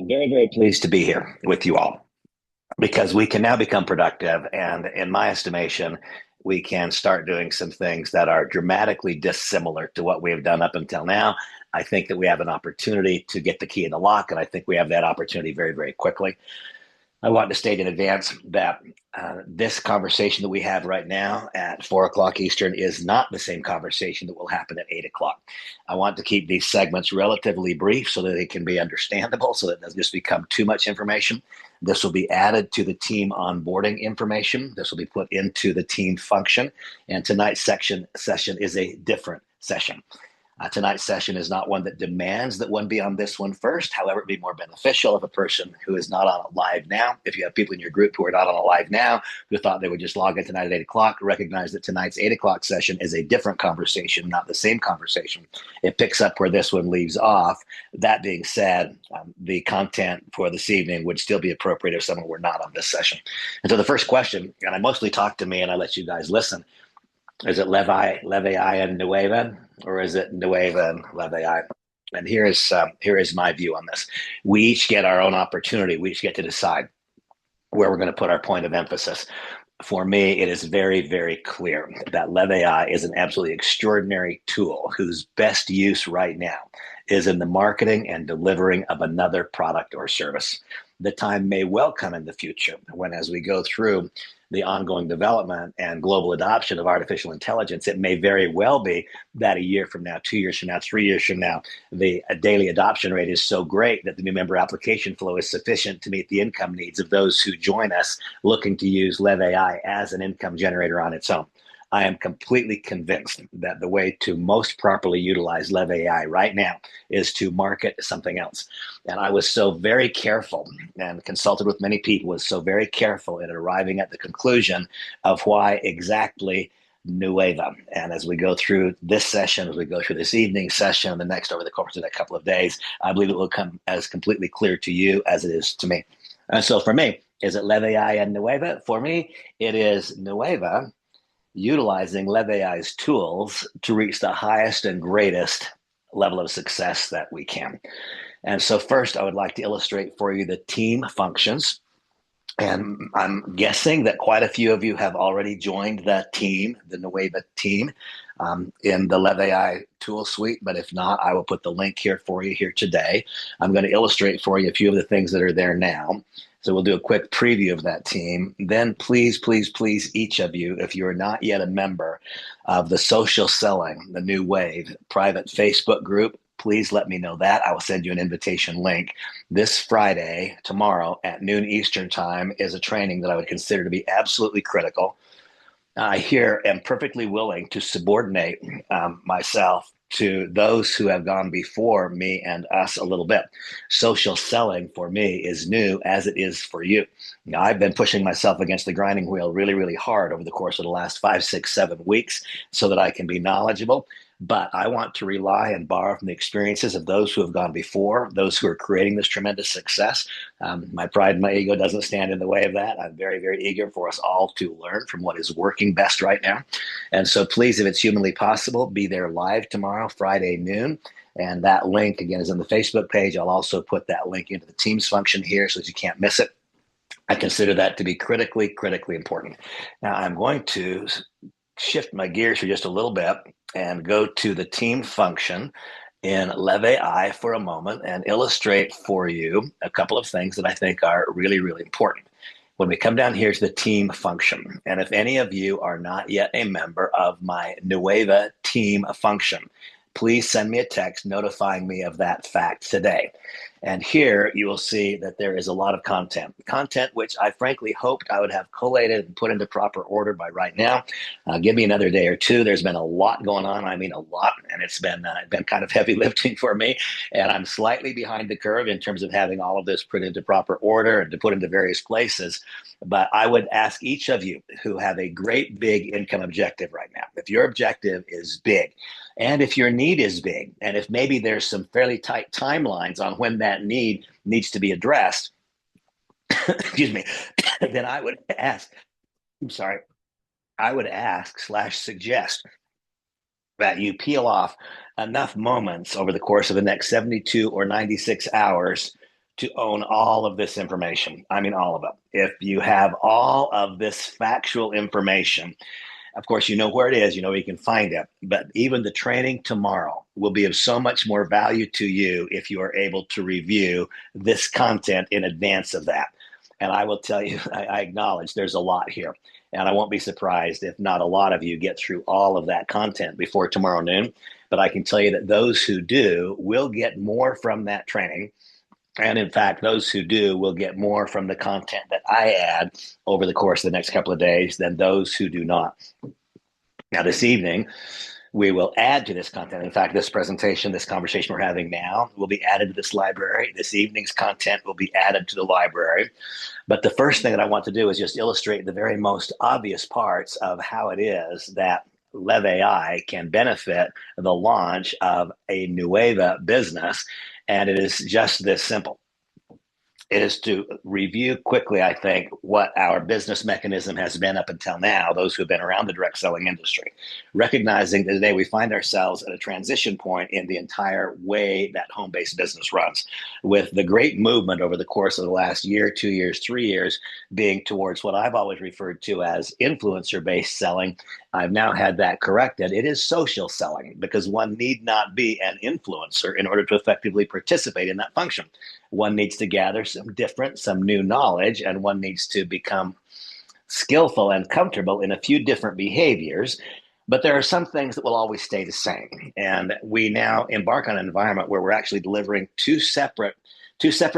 I'm very, very pleased to be here with you all because we can now become productive. And in my estimation, we can start doing some things that are dramatically dissimilar to what we have done up until now. I think that we have an opportunity to get the key in the lock, and I think we have that opportunity very, very quickly. I want to state in advance that this conversation that we have right now at 4 o'clock Eastern is not the same conversation that will happen at 8 o'clock. I want to keep these segments relatively brief so that they can be understandable, so that it doesn't just become too much information. This will be added to the team onboarding information. This will be put into the team function. And tonight's session is a different session. Tonight's session is not one that demands that one be on this one first. However, it'd be more beneficial if a person who is not on it live now, if you have people in your group who are not on it live now, who thought they would just log in tonight at 8 o'clock, recognize that tonight's 8 o'clock session is a different conversation, not the same conversation. It picks up where this one leaves off. That being said, the content for this evening would still be appropriate if someone were not on this session. And so the first question, and I mostly talk to me and I let you guys listen, is it Levi and Nueva, or is it Nueva and Levi? And here is my view on this. We each get our own opportunity. We each get to decide where we're going to put our point of emphasis. For me, it is very, very clear that Levi is an absolutely extraordinary tool whose best use right now is in the marketing and delivering of another product or service. The time may well come in the future when, as we go through the ongoing development and global adoption of artificial intelligence, it may very well be that a year from now, 2 years from now, 3 years from now, the daily adoption rate is so great that the new member application flow is sufficient to meet the income needs of those who join us looking to use LevAI as an income generator on its own. I am completely convinced that the way to most properly utilize LevAI right now is to market something else. And I was so very careful and consulted with many people, was so very careful in arriving at the conclusion of why exactly Nueva. And as we go through this session, as we go through this evening session, the next over the course of a couple of days, I believe it will come as completely clear to you as it is to me. And so for me, is it LevAI and Nueva? For me, it is Nueva utilizing LevAI's tools to reach the highest and greatest level of success that we can. And so first, I would like to illustrate for you the team functions. And I'm guessing that quite a few of you have already joined the team, the Nueva team, in the LevAI tool suite. But if not, I will put the link here for you here today. I'm going to illustrate for you a few of the things that are there now. So we'll do a quick preview of that team. Then please, please, please, each of you, if you're not yet a member of the Social Selling, the New Wave private Facebook group, please let me know that. I will send you an invitation link. This Friday, tomorrow at noon Eastern time, is a training that I would consider to be absolutely critical. I here am perfectly willing to subordinate myself to those who have gone before me and us a little bit. Social selling for me is new as it is for you. Now, I've been pushing myself against the grinding wheel really, really hard over the course of the last 5, 6, 7 weeks so that I can be knowledgeable. But I want to rely and borrow from the experiences of those who have gone before, those who are creating this tremendous success. My pride and my ego doesn't stand in the way of that. I'm very, very eager for us all to learn from what is working best right now. And so please, if it's humanly possible, be there live tomorrow, Friday noon. And that link, again, is on the Facebook page. I'll also put that link into the Teams function here so that you can't miss it. I consider that to be critically, critically important. Now, I'm going to shift my gears for just a little bit and go to the team function in LevAI for a moment and illustrate for you a couple of things that I think are really, really important. When we come down here to the team function, and if any of you are not yet a member of my Nueva team function, please send me a text notifying me of that fact today. And here you will see that there is a lot of content which I frankly hoped I would have collated and put into proper order by right now. Give me another day or two. There's been a lot going on. I mean, a lot, and it's been kind of heavy lifting for me. And I'm slightly behind the curve in terms of having all of this put into proper order and to put into various places. But I would ask each of you who have a great big income objective right now, if your objective is big, and if your need is big, and if maybe there's some fairly tight timelines on when that need needs to be addressed, excuse me, then I would ask, I'm sorry, I would ask slash suggest that you peel off enough moments over the course of the next 72 or 96 hours to own all of this information. I mean, all of it. If you have all of this factual information, of course, you know where it is, you know where you can find it. But even the training tomorrow will be of so much more value to you if you are able to review this content in advance of that. And I will tell you, I acknowledge there's a lot here. And I won't be surprised if not a lot of you get through all of that content before tomorrow noon. But I can tell you that those who do will get more from that training. And in fact, those who do will get more from the content that I add over the course of the next couple of days than those who do not. Now, this evening, we will add to this content. In fact, this presentation, this conversation we're having now will be added to this library. This evening's content will be added to the library. But the first thing that I want to do is just illustrate the very most obvious parts of how it is that Lev AI can benefit the launch of a Nueva business. And it is just this simple. It is to review quickly, I think, what our business mechanism has been up until now, those who have been around the direct selling industry, recognizing that today we find ourselves at a transition point in the entire way that home-based business runs, with the great movement over the course of the last year, 2 years, 3 years, being towards what I've always referred to as influencer-based selling. I've now had that corrected. It is social selling, because one need not be an influencer in order to effectively participate in that function. One needs to gather some new knowledge, and one needs to become skillful and comfortable in a few different behaviors. But there are some things that will always stay the same. And we now embark on an environment where we're actually delivering two separate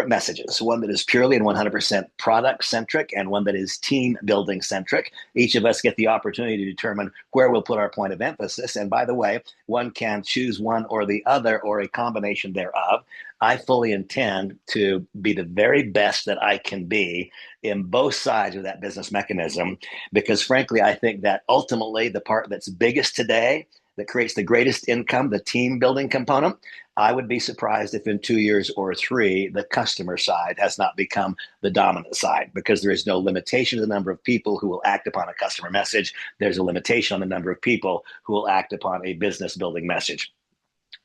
messages, one that is purely and 100% product centric and one that is team building centric. Each of us get the opportunity to determine where we'll put our point of emphasis. And by the way, one can choose one or the other or a combination thereof. I fully intend to be the very best that I can be in both sides of that business mechanism, because frankly, I think that ultimately the part that's biggest today, that creates the greatest income, the team building component, I would be surprised if in 2 years or 3, the customer side has not become the dominant side, because there is no limitation to the number of people who will act upon a customer message. There's a limitation on the number of people who will act upon a business building message.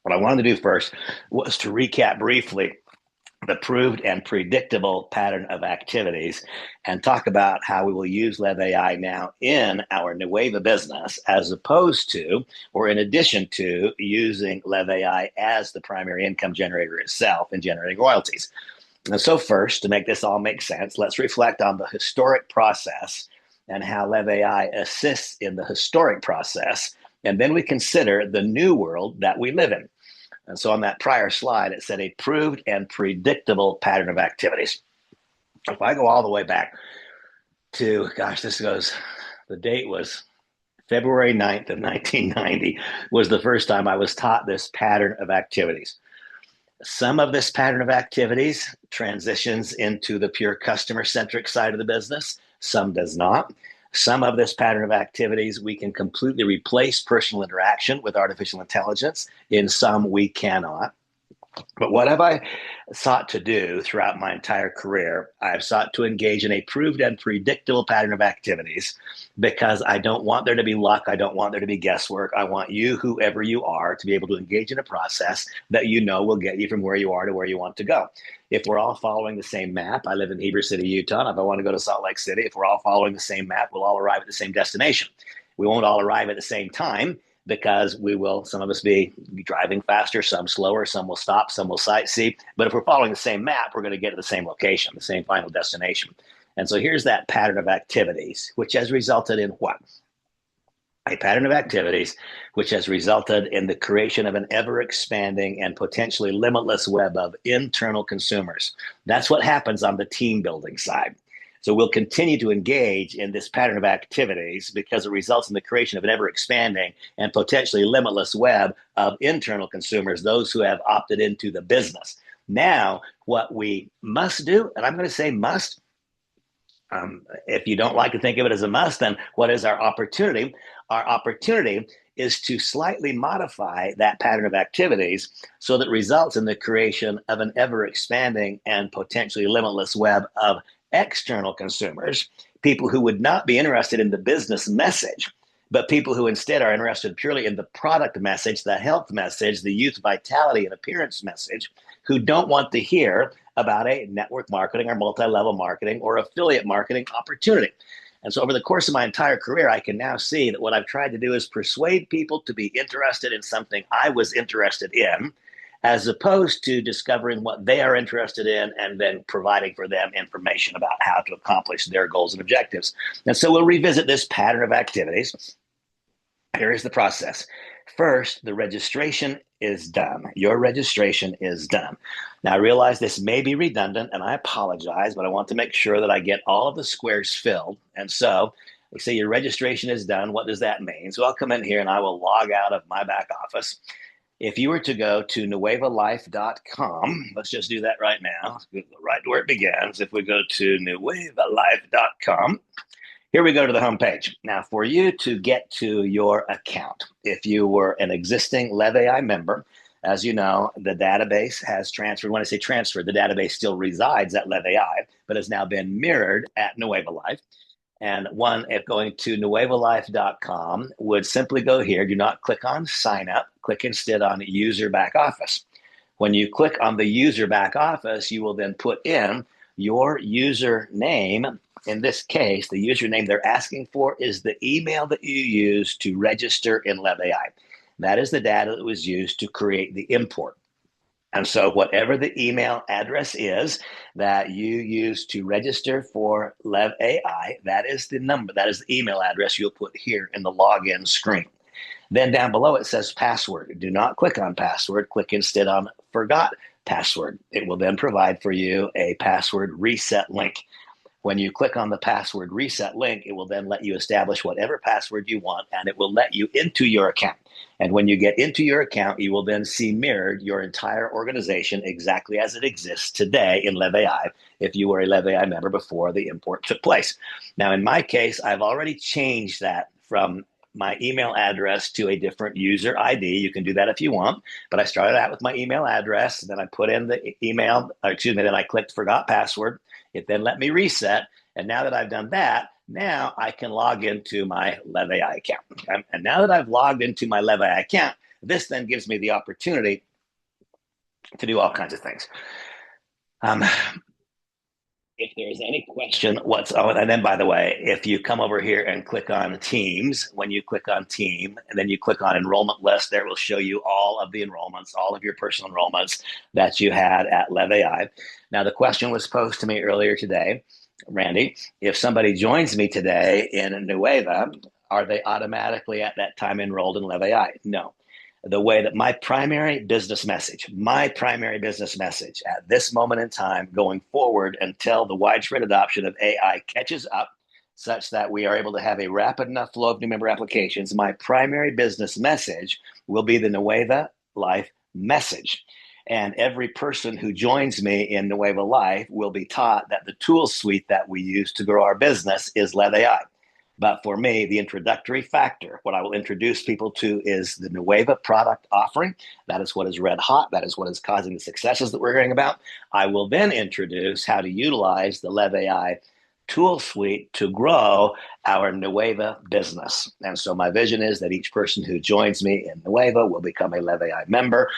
What I wanted to do first was to recap briefly the proved and predictable pattern of activities and talk about how we will use Lev AI now in our Nueva business, as opposed to, or in addition to, using Lev AI as the primary income generator itself and generating royalties. And so first, to make this all make sense, let's reflect on the historic process and how Lev AI assists in the historic process. And then we consider the new world that we live in. And so on that prior slide, it said a proved and predictable pattern of activities. If I go all the way back to, the date was February 9th of 1990 was the first time I was taught this pattern of activities. Some of this pattern of activities transitions into the pure customer-centric side of the business. Some does not. Some of this pattern of activities, we can completely replace personal interaction with artificial intelligence. In some, we cannot. But what have I sought to do throughout my entire career? I've sought to engage in a proved and predictable pattern of activities, because I don't want there to be luck. I don't want there to be guesswork. I want you, whoever you are, to be able to engage in a process that you know will get you from where you are to where you want to go. If we're all following the same map, I live in Heber City, Utah. If I want to go to Salt Lake City, if we're all following the same map, we'll all arrive at the same destination. We won't all arrive at the same time, because some of us be driving faster, some slower, some will stop, some will sightsee. But if we're following the same map, we're going to get to the same location, the same final destination. And so here's that pattern of activities, which has resulted in what? A pattern of activities which has resulted in the creation of an ever-expanding and potentially limitless web of internal consumers. That's what happens on the team building side. So we'll continue to engage in this pattern of activities because it results in the creation of an ever-expanding and potentially limitless web of internal consumers, those who have opted into the business. Now, what we must do, and I'm going to say must, if you don't like to think of it as a must, then what is our opportunity? Our opportunity is to slightly modify that pattern of activities so that it results in the creation of an ever-expanding and potentially limitless web of external consumers, people who would not be interested in the business message, but people who instead are interested purely in the product message, the health message, the youth vitality and appearance message, who don't want to hear about a network marketing or multi-level marketing or affiliate marketing opportunity. And so over the course of my entire career, I can now see that what I've tried to do is persuade people to be interested in something I was interested in, as opposed to discovering what they are interested in and then providing for them information about how to accomplish their goals and objectives. And so we'll revisit this pattern of activities. Here is the process. First, the registration is done. Your registration is done. Now, I realize this may be redundant, and I apologize, but I want to make sure that I get all of the squares filled. And so, they say your registration is done. What does that mean? So I'll come in here and I will log out of my back office. If you were to go to nuevalife.com, let's just do that right now, right where it begins. If we go to nuevalife.com, here we go to the home page. Now, for you to get to your account, if you were an existing LevAI member, as you know, the database has transferred. When I say transferred, the database still resides at LevAI, but has now been mirrored at Nueva Life. And one, if going to nuevalife.com, would simply go here. Do not click on sign up. Click instead on user back office. When you click on the user back office, you will then put in your username. In this case, the username they're asking for is the email that you use to register in LevAI. That is the data that was used to create the import. And so whatever the email address is that you use to register for LevAI, that is the number, that is the email address you'll put here in the login screen. Then down below it says password. Do not click on password. Click instead on forgot password. It will then provide for you a password reset link. When you click on the password reset link, it will then let you establish whatever password you want, and it will let you into your account. And when you get into your account, you will then see mirrored your entire organization exactly as it exists today in LevAI, if you were a LevAI member before the import took place. Now, in my case, I've already changed that from my email address to a different user ID. You can do that if you want, but I started out with my email address, then I put in the email, then I clicked forgot password. It then let me reset. And now that I've done that, now I can log into my LevAI account. And now that I've logged into my LevAI account, this then gives me the opportunity to do all kinds of things. If there's any question and then by the way, if you come over here and click on Teams, when you click on Team and then you click on Enrollment List, there will show you all of the enrollments, all of your personal enrollments that you had at LevAI. Now, the question was posed to me earlier today, Randy, if somebody joins me today in Nueva, are they automatically at that time enrolled in LevAI? No. The way that my primary business message at this moment in time going forward until the widespread adoption of AI catches up such that we are able to have a rapid enough flow of new member applications, my primary business message will be the Nueva Life message. And every person who joins me in Nueva Life will be taught that the tool suite that we use to grow our business is LevAI. But for me, the introductory factor, what I will introduce people to is the Nueva product offering. That is what is red hot. That is what is causing the successes that we're hearing about. I will then introduce how to utilize the LevAI tool suite to grow our Nueva business. And so my vision is that each person who joins me in Nueva will become a LevAI member.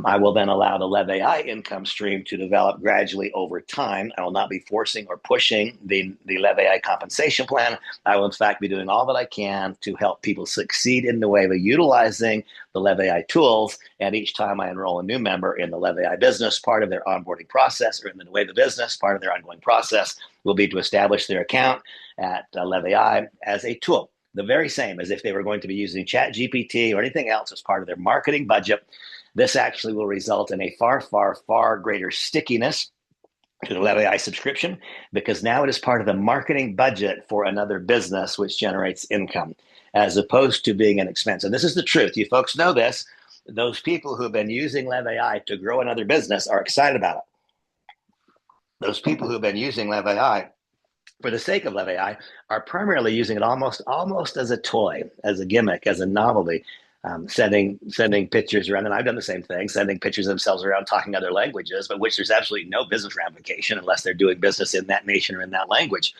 I will then allow the LevAI income stream to develop gradually over time. I will not be forcing or pushing the LevAI compensation plan. I will, in fact, be doing all that I can to help people succeed in Nueva utilizing the LevAI tools. And each time I enroll a new member in the LevAI business, part of their onboarding process, or in the Nueva business, part of their ongoing process will be to establish their account at LevAI as a tool, the very same as if they were going to be using ChatGPT or anything else as part of their marketing budget. This actually will result in a far, far, far greater stickiness to the LevAI subscription, because now it is part of the marketing budget for another business, which generates income, as opposed to being an expense. And this is the truth. You folks know this. Those people who have been using LevAI to grow another business are excited about it. Those people who have been using LevAI for the sake of LevAI are primarily using it almost as a toy, as a gimmick, as a novelty, sending pictures around. And I've done the same thing, sending pictures of themselves around talking other languages, but which there's absolutely no business ramification unless they're doing business in that nation or in that language.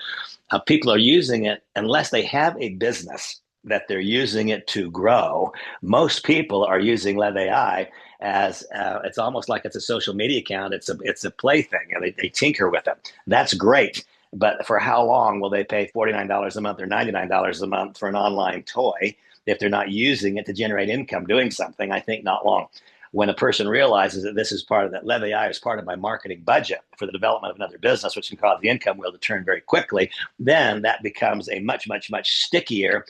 People are using it unless they have a business. that they're using it to grow. Most people are using Lev AI as it's almost like it's a social media account. It's a plaything, and they tinker with it. That's great, but for how long will they pay $49 a month or $99 a month for an online toy if they're not using it to generate income doing something? I think not long. When a person realizes that this is part of that Lev AI is part of my marketing budget for the development of another business, which can cause the income wheel to turn very quickly, then that becomes a much, much, much stickier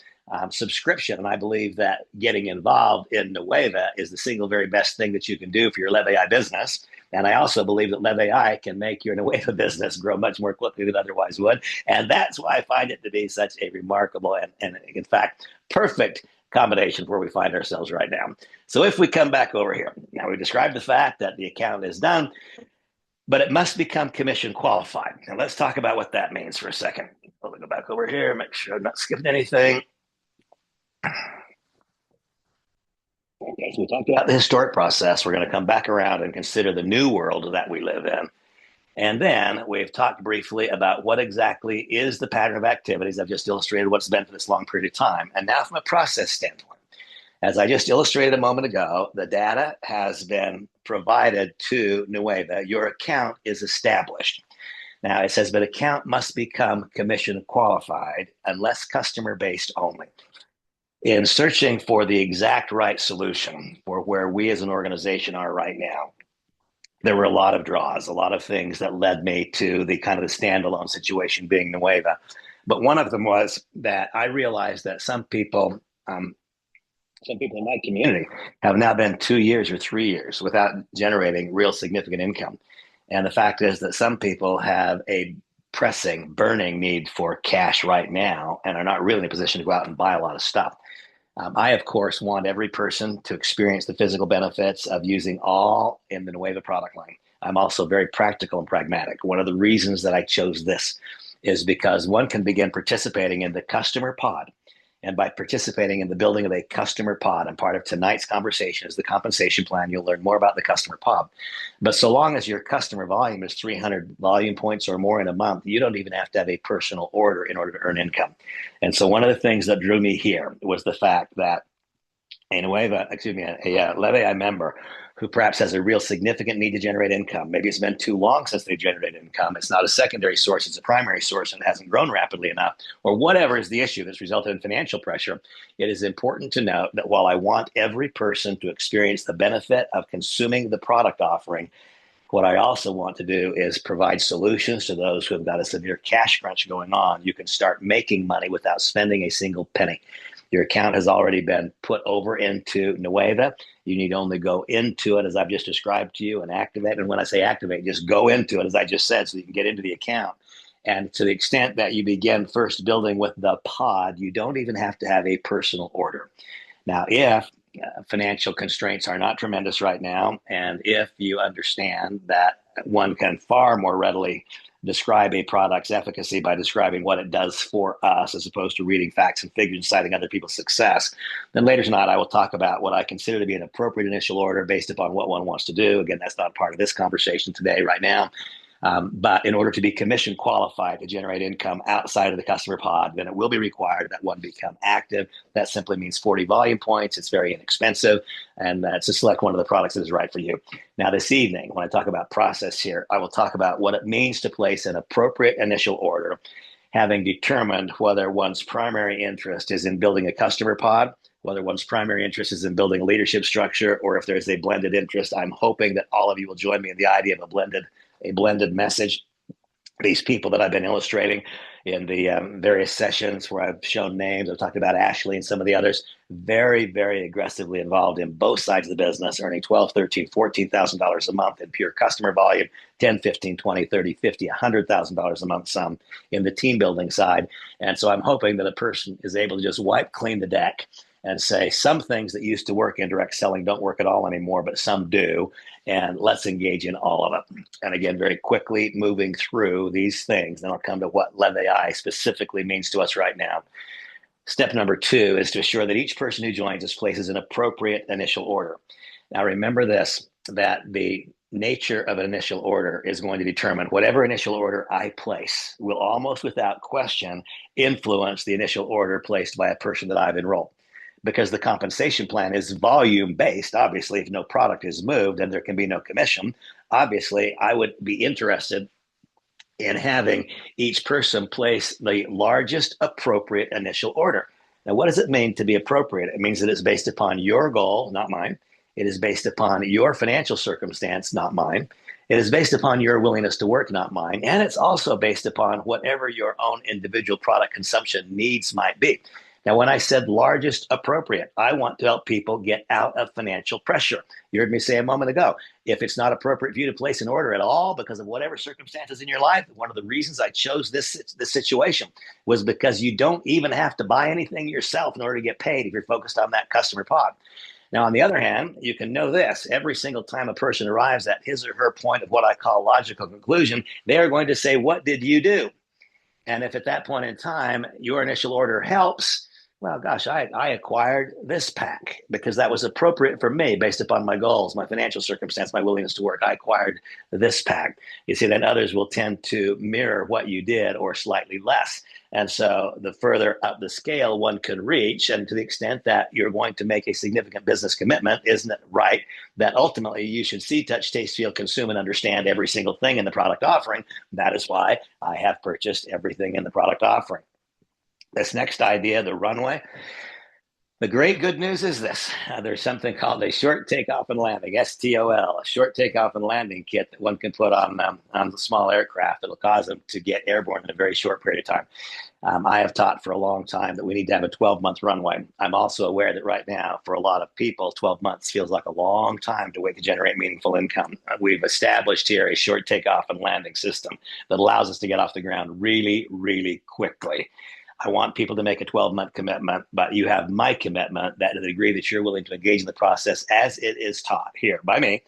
subscription. And I believe that getting involved in Nueva is the single very best thing that you can do for your Lev AI business. And I also believe that Lev AI can make your Nueva business grow much more quickly than otherwise would. And that's why I find it to be such a remarkable and in fact, perfect combination where we find ourselves right now. So if we come back over here, now we described the fact that the account is done, but it must become commission qualified. Now let's talk about what that means for a second. We'll go back over here, make sure I'm not skipping anything. Okay, so we talked about the historic process. We're going to come back around and consider the new world that we live in. And then we've talked briefly about what exactly is the pattern of activities. I've just illustrated what's been for this long period of time. And now from a process standpoint, as I just illustrated a moment ago, the data has been provided to Nueva. Your account is established. Now it says, but account must become commission qualified unless customer based only. In searching for the exact right solution for where we as an organization are right now, there were a lot of draws, a lot of things that led me to the kind of the standalone situation being Nueva. But one of them was that I realized that some people in my community have now been 2 years or 3 years without generating real significant income. And the fact is that some people have a pressing, burning need for cash right now and are not really in a position to go out and buy a lot of stuff. I, of course, want every person to experience the physical benefits of using all in the Nueva product line. I'm also very practical and pragmatic. One of the reasons that I chose this is because one can begin participating in the customer pod. And by participating in the building of a customer pod, and part of tonight's conversation is the compensation plan, you'll learn more about the customer pod. But so long as your customer volume is 300 volume points or more in a month, you don't even have to have a personal order in order to earn income. And so one of the things that drew me here was the fact that a Lev AI member who perhaps has a real significant need to generate income. Maybe it's been too long since they generated income. It's not a secondary source, it's a primary source and it hasn't grown rapidly enough, or whatever is the issue that's resulted in financial pressure. It is important to note that while I want every person to experience the benefit of consuming the product offering, what I also want to do is provide solutions to those who have got a severe cash crunch going on. You can start making money without spending a single penny. Your account has already been put over into Nueva. You need only go into it as I've just described to you and activate. And when I say activate, just go into it as I just said so you can get into the account. And to the extent that you begin first building with the pod, you don't even have to have a personal order. Now, if financial constraints are not tremendous right now, and if you understand that one can far more readily describe a product's efficacy by describing what it does for us as opposed to reading facts and figures and citing other people's success, then later tonight I will talk about what I consider to be an appropriate initial order based upon what one wants to do. Again, that's not part of this conversation today, right now. But in order to be commission qualified to generate income outside of the customer pod, then it will be required that one become active. That simply means 40 volume points. It's very inexpensive, and to select one of the products that is right for you. Now, this evening, when I talk about process here, I will talk about what it means to place an appropriate initial order, having determined whether one's primary interest is in building a customer pod, whether one's primary interest is in building a leadership structure, or if there's a blended interest. I'm hoping that all of you will join me in the idea of a blended message. These people that I've been illustrating in the various sessions where I've shown names, I've talked about Ashley and some of the others, very, very aggressively involved in both sides of the business, earning $12, $13, $14,000 a month in pure customer volume, 10, 15, 20, 30, 50, $100,000 a month, some in the team building side. And so I'm hoping that a person is able to just wipe clean the deck and say some things that used to work in direct selling don't work at all anymore, but some do. And let's engage in all of it. And again, very quickly moving through these things, then I'll come to what Lev AI specifically means to us right now. Step number 2 is to assure that each person who joins us places an appropriate initial order. Now, remember this, that the nature of an initial order is going to determine whatever initial order I place will almost without question influence the initial order placed by a person that I've enrolled. Because the compensation plan is volume based. Obviously, if no product is moved and there can be no commission, obviously I would be interested in having each person place the largest appropriate initial order. Now, what does it mean to be appropriate? It means that it's based upon your goal, not mine. It is based upon your financial circumstance, not mine. It is based upon your willingness to work, not mine. And it's also based upon whatever your own individual product consumption needs might be. Now, when I said largest appropriate, I want to help people get out of financial pressure. You heard me say a moment ago, if it's not appropriate for you to place an order at all because of whatever circumstances in your life, one of the reasons I chose this situation was because you don't even have to buy anything yourself in order to get paid if you're focused on that customer pod. Now, on the other hand, you can know this every single time a person arrives at his or her point of what I call logical conclusion, they are going to say, "What did you do?" And if at that point in time your initial order helps, well, gosh, I acquired this pack because that was appropriate for me based upon my goals, my financial circumstance, my willingness to work. I acquired this pack. You see, then others will tend to mirror what you did or slightly less. And so the further up the scale one could reach, and to the extent that you're going to make a significant business commitment, isn't it right that ultimately you should see, touch, taste, feel, consume, and understand every single thing in the product offering? That is why I have purchased everything in the product offering. This next idea, the runway. The great good news is this. There's something called a short takeoff and landing, STOL, a short takeoff and landing kit that one can put on the small aircraft that'll cause them to get airborne in a very short period of time. I have taught for a long time that we need to have a 12-month runway. I'm also aware that right now, for a lot of people, 12 months feels like a long time to wait to generate meaningful income. We've established here a short takeoff and landing system that allows us to get off the ground really, really quickly. I want people to make a 12-month commitment, but you have my commitment that to the degree that you're willing to engage in the process as it is taught here by me,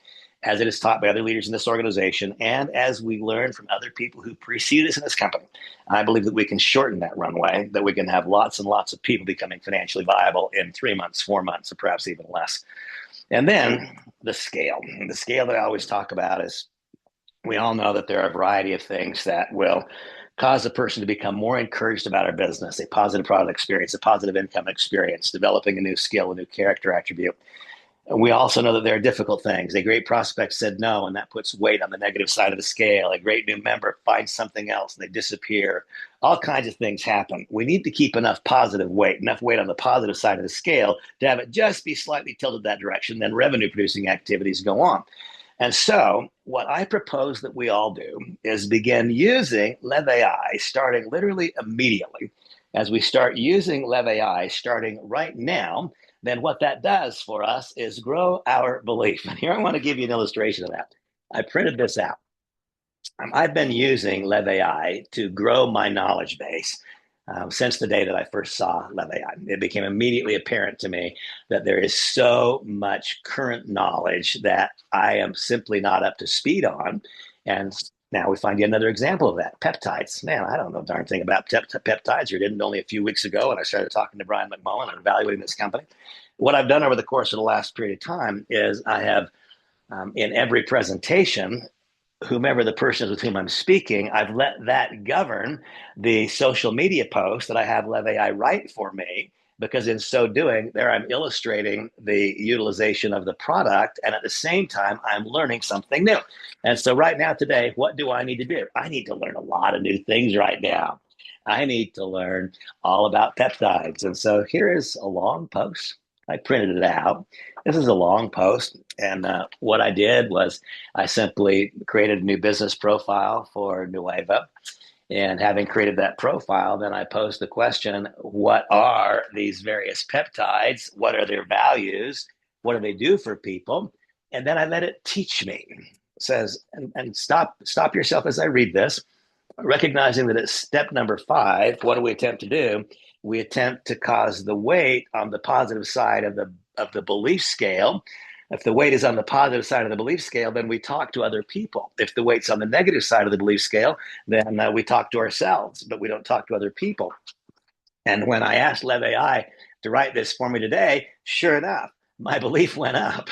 as it is taught by other leaders in this organization, and as we learn from other people who preceded us in this company, I believe that we can shorten that runway, that we can have lots and lots of people becoming financially viable in 3 months, 4 months, or perhaps even less. And then the scale. The scale that I always talk about is we all know that there are a variety of things that will cause a person to become more encouraged about our business, a positive product experience, a positive income experience, developing a new skill, a new character attribute. And we also know that there are difficult things. A great prospect said no, and that puts weight on the negative side of the scale. A great new member finds something else and they disappear. All kinds of things happen. We need to keep enough enough weight on the positive side of the scale to have it just be slightly tilted that direction. Then revenue producing activities go on. And so, what I propose that we all do is begin using LevAI starting literally immediately. As we start using LevAI starting right now, then what that does for us is grow our belief. And here I want to give you an illustration of that. I printed this out. I've been using LevAI to grow my knowledge base since the day that I first saw LevAI. It became immediately apparent to me that there is so much current knowledge that I am simply not up to speed on. And now we find yet another example of that. Peptides. Man, I don't know a darn thing about peptides. You didn't only a few weeks ago when I started talking to Brian McMullen and evaluating this company. What I've done over the course of the last period of time is I have, in every presentation, whomever the person is with whom I'm speaking, I've let that govern the social media post that I have LevAI write for me, because in so doing, there I'm illustrating the utilization of the product, and at the same time, I'm learning something new. And so right now, today, what do I need to do? I need to learn a lot of new things right now. I need to learn all about peptides. And so here is a long post. I printed it out. This is a long post. And what I did was I simply created a new business profile for Nueva. And having created that profile, then I posed the question, what are these various peptides? What are their values? What do they do for people? And then I let it teach me. It says, and stop yourself as I read this, recognizing that it's step number 5. What do we attempt to do? We attempt to cause the weight on the positive side of the belief scale. If the weight is on the positive side of the belief scale, then we talk to other people. If the weight's on the negative side of the belief scale, then we talk to ourselves, but we don't talk to other people. And when I asked LevAI to write this for me today, sure enough, my belief went up.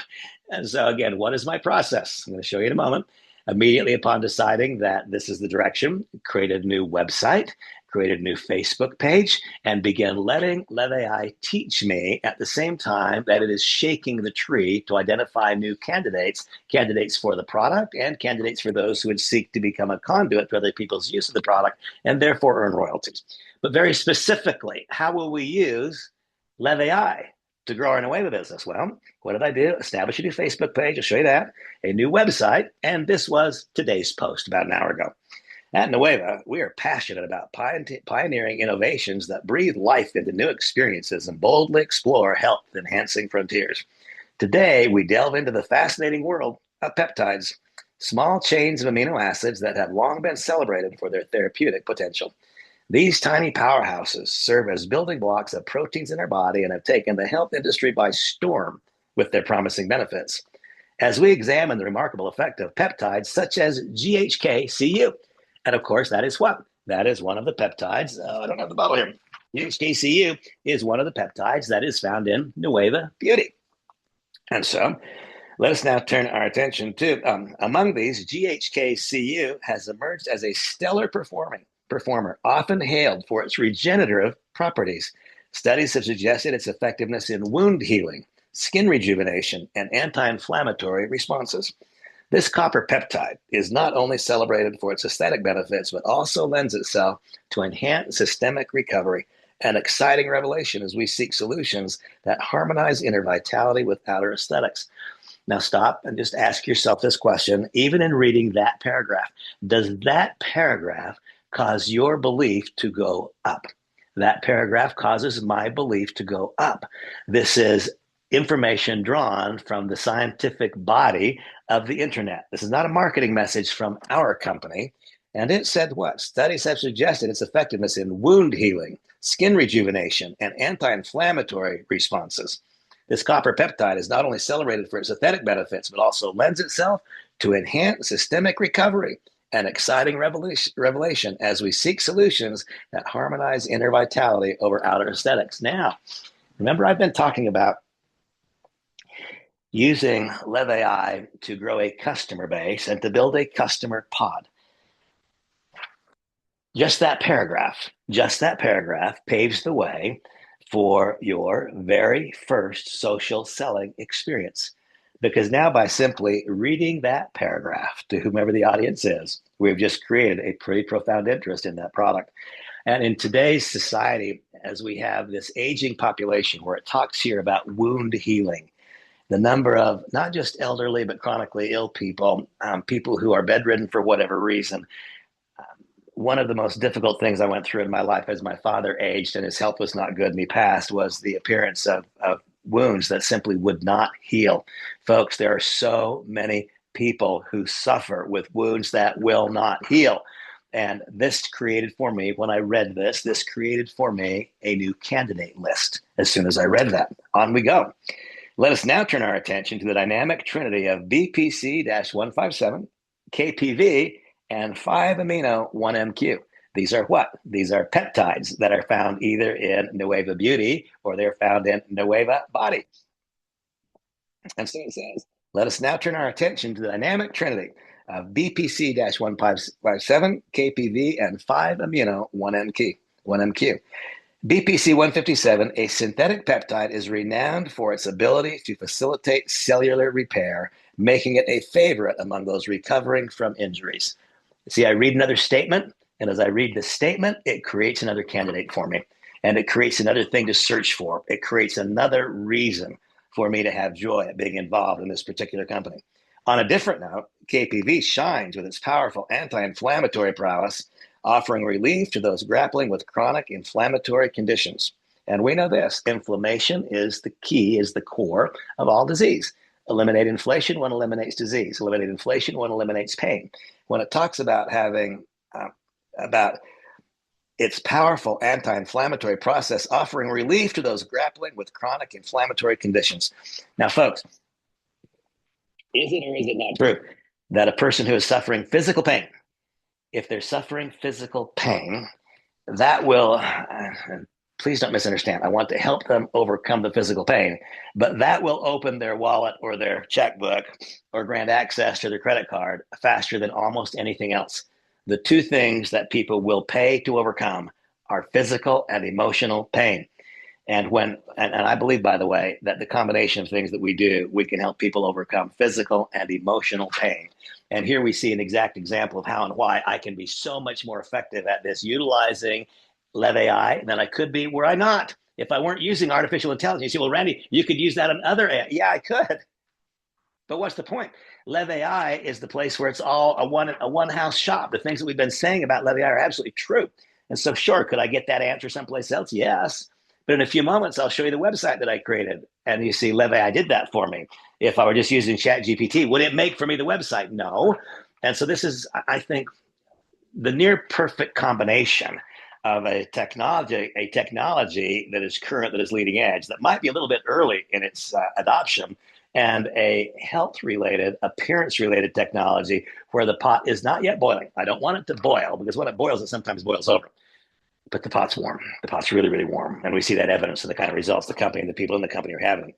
And so, again, what is my process? I'm going to show you in a moment. Immediately upon deciding that this is the direction, create a new website, create a new Facebook page, and begin letting LevAI teach me at the same time that it is shaking the tree to identify new candidates, candidates for the product and candidates for those who would seek to become a conduit for other people's use of the product and therefore earn royalties. But very specifically, how will we use LevAI to grow our Nueva business? Well, what did I do? Establish a new Facebook page. I'll show you that. A new website. And this was today's post about an hour ago. At Nueva, we are passionate about pioneering innovations that breathe life into new experiences and boldly explore health-enhancing frontiers. Today, we delve into the fascinating world of peptides, small chains of amino acids that have long been celebrated for their therapeutic potential. These tiny powerhouses serve as building blocks of proteins in our body and have taken the health industry by storm with their promising benefits. As we examine the remarkable effect of peptides such as GHKCU, and of course, that is what? That is one of the peptides. I don't have the bottle here. GHKCU is one of the peptides that is found in Nueva Beauty. And so let us now turn our attention to, among these, GHKCU has emerged as a stellar performer, often hailed for its regenerative properties. Studies have suggested its effectiveness in wound healing, skin rejuvenation, and anti-inflammatory responses. This copper peptide is not only celebrated for its aesthetic benefits, but also lends itself to enhanced systemic recovery, an exciting revelation as we seek solutions that harmonize inner vitality with outer aesthetics. Now stop and just ask yourself this question, even in reading that paragraph, does that paragraph cause your belief to go up? That paragraph causes my belief to go up. This is information drawn from the scientific body of the internet. This is not a marketing message from our company. And it said what? Studies have suggested its effectiveness in wound healing, skin rejuvenation, and anti-inflammatory responses. This copper peptide is not only celebrated for its aesthetic benefits, but also lends itself to enhance systemic recovery, an exciting revelation as we seek solutions that harmonize inner vitality over outer aesthetics. Now, remember I've been talking about using LevAI to grow a customer base and to build a customer pod. Just that paragraph paves the way for your very first social selling experience. Because now, by simply reading that paragraph to whomever the audience is, we've just created a pretty profound interest in that product. And in today's society, as we have this aging population where it talks here about wound healing, the number of not just elderly, but chronically ill people, people who are bedridden for whatever reason. One of the most difficult things I went through in my life as my father aged and his health was not good and he passed was the appearance of wounds that simply would not heal. Folks, there are so many people who suffer with wounds that will not heal. And this created for me, when I read this created for me a new candidate list. As soon as I read that, on we go. Let us now turn our attention to the dynamic trinity of BPC-157, KPV, and 5-amino-1MQ. These are what? These are peptides that are found either in Nueva Beauty or they're found in Nueva Body. And so it says, let us now turn our attention to the dynamic trinity of BPC-157, KPV, and 5-amino-1MQ. BPC 157, a synthetic peptide, is renowned for its ability to facilitate cellular repair, making it a favorite among those recovering from injuries. See, I read another statement, and as I read the statement, it creates another candidate for me, and it creates another thing to search for. It creates another reason for me to have joy at being involved in this particular company. On a different note, KPV shines with its powerful anti-inflammatory prowess, offering relief to those grappling with chronic inflammatory conditions. And we know this, inflammation is the key, is the core of all disease. Eliminate inflation, one eliminates disease. Eliminate inflation, one eliminates pain. When it talks about having, about its powerful anti-inflammatory process offering relief to those grappling with chronic inflammatory conditions. Now, folks, is it or is it not true that a person who is suffering physical pain, if they're suffering physical pain, that will Please don't misunderstand. I want to help them overcome the physical pain, but that will open their wallet or their checkbook or grant access to their credit card faster than almost anything else. The two things that people will pay to overcome are physical and emotional pain. And I believe, by the way, that the combination of things that we do, we can help people overcome physical and emotional pain. And here we see an exact example of how and why I can be so much more effective at this, utilizing Lev AI than I could be were I not. If I weren't using artificial intelligence, you say, well, Randy, you could use that on other AI. Yeah, I could. But what's the point? Lev AI is the place where it's all a one house shop. The things that we've been saying about Lev AI are absolutely true. And so, sure, could I get that answer someplace else? Yes. But in a few moments, I'll show you the website that I created. And you see, Lev AI did that for me. If I were just using Chat GPT, would it make for me the website? No. And so this is, I think, the near perfect combination of a technology that is current, that is leading edge, that might be a little bit early in its adoption, and a health related, appearance related technology where the pot is not yet boiling. I don't want it to boil because when it boils, it sometimes boils over. But the pot's warm. The pot's really, really warm. And we see that evidence in the kind of results the company and the people in the company are having.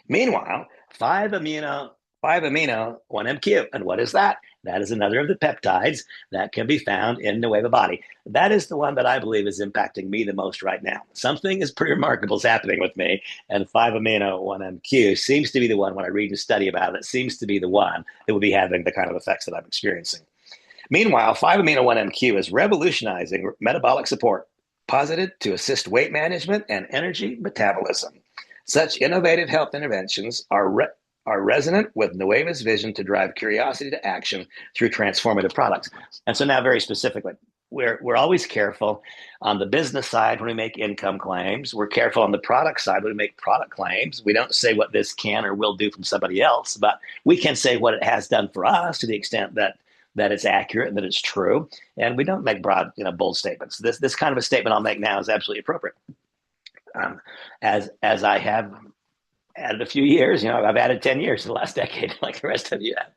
Meanwhile, 5-amino 1MQ. And what is that? That is another of the peptides that can be found in Nueva body. That is the one that I believe is impacting me the most right now. Something is pretty remarkable is happening with me. And 5-amino 1MQ seems to be the one, when I read and study about it, seems to be the one that will be having the kind of effects that I'm experiencing. Meanwhile, 5-amino 1MQ is revolutionizing metabolic support, posited to assist weight management and energy metabolism. Such innovative health interventions are resonant with Nueva's vision to drive curiosity to action through transformative products. And so now, very specifically, we're always careful on the business side when we make income claims. We're careful on the product side when we make product claims. We don't say what this can or will do from somebody else, but we can say what it has done for us to the extent that it's accurate and that it's true. And we don't make broad, bold statements. This kind of a statement I'll make now is absolutely appropriate. As I have added a few years, I've added 10 years in the last decade, like the rest of you have.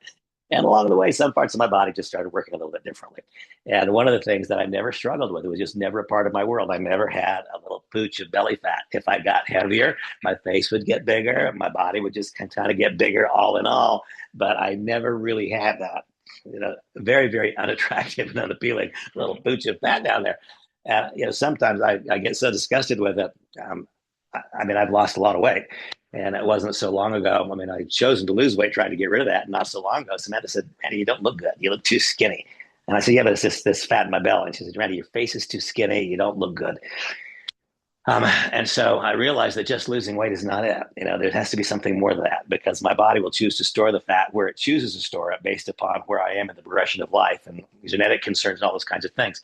And along the way, some parts of my body just started working a little bit differently. And one of the things that I never struggled with, it was just never a part of my world. I never had a little pooch of belly fat. If I got heavier, my face would get bigger, my body would just kind of get bigger, all in all. But I never really had that, very, very unattractive and unappealing little pooch of fat down there. Sometimes I get so disgusted with it. I've lost a lot of weight, and it wasn't so long ago. I'd chosen to lose weight, trying to get rid of that, not so long ago. Samantha said, "Randy, you don't look good. You look too skinny." And I said, "Yeah, but it's just this fat in my belly." And she said, "Randy, your face is too skinny. You don't look good." And so I realized that just losing weight is not it. There has to be something more than that, because my body will choose to store the fat where it chooses to store it based upon where I am in the progression of life and genetic concerns and all those kinds of things.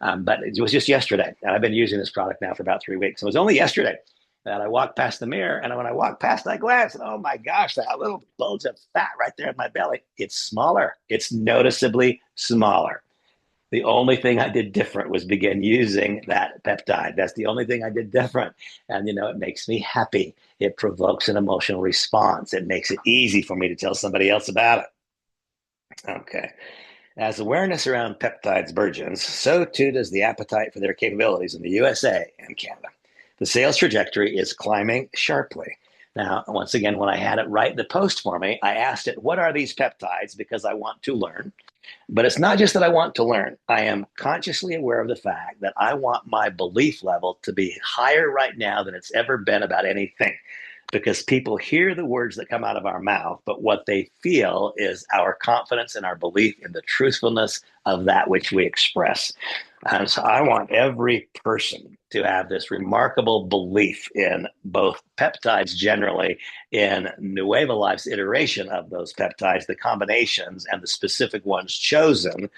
But it was just yesterday, and I've been using this product now for about 3 weeks. It was only yesterday that I walked past the mirror, and when I walked past, I glanced, and oh my gosh, that little bulge of fat right there in my belly, it's smaller. It's noticeably smaller. The only thing I did different was begin using that peptide. That's the only thing I did different. And, it makes me happy. It provokes an emotional response. It makes it easy for me to tell somebody else about it. Okay. As awareness around peptides burgeons, so too does the appetite for their capabilities in the USA and Canada. The sales trajectory is climbing sharply. Now, once again, when I had it write the post for me, I asked it, what are these peptides? Because I want to learn. But it's not just that I want to learn. I am consciously aware of the fact that I want my belief level to be higher right now than it's ever been about anything. Because people hear the words that come out of our mouth, but what they feel is our confidence and our belief in the truthfulness of that which we express. And so I want every person to have this remarkable belief in both peptides generally, in Nueva Life's iteration of those peptides, the combinations and the specific ones chosen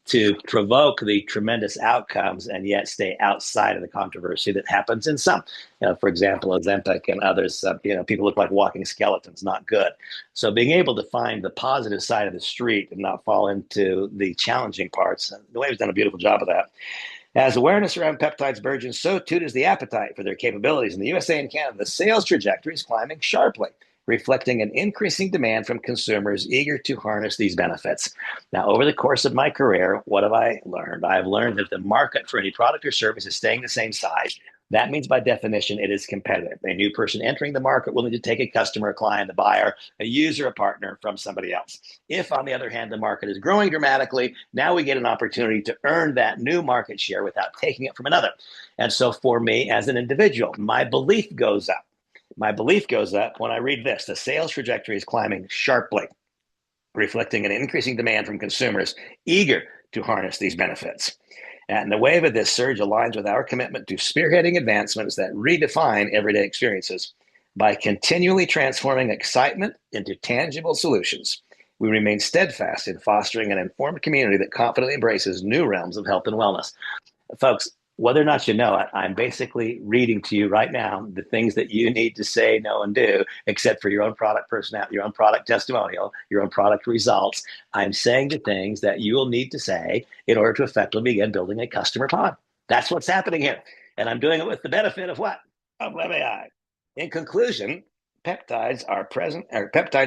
to provoke the tremendous outcomes and yet stay outside of the controversy that happens in some. For example, Ozempic and others, people look like walking skeletons, not good. So being able to find the positive side of the street and not fall into the challenging parts, the Wave's done a beautiful job of that. As awareness around peptides burgeons, so too does the appetite for their capabilities in the USA and Canada. The sales trajectory is climbing sharply. reflecting an increasing demand from consumers eager to harness these benefits. Now, over the course of my career, what have I learned? I've learned that the market for any product or service is staying the same size. That means, by definition, it is competitive. A new person entering the market will need to take a customer, a client, a buyer, a user, a partner from somebody else. If, on the other hand, the market is growing dramatically, now we get an opportunity to earn that new market share without taking it from another. And so for me as an individual, my belief goes up. My belief goes up when I read this. The sales trajectory is climbing sharply, reflecting an increasing demand from consumers eager to harness these benefits. And the wave of this surge aligns with our commitment to spearheading advancements that redefine everyday experiences. By continually transforming excitement into tangible solutions, we remain steadfast in fostering an informed community that confidently embraces new realms of health and wellness. Folks, whether or not you know it, I'm basically reading to you right now the things that you need to say, know, and do, except for your own product personality, your own product testimonial, your own product results. I'm saying the things that you will need to say in order to effectively begin building a customer pod. That's what's happening here. And I'm doing it with the benefit of what? Of LabAI. In conclusion, peptides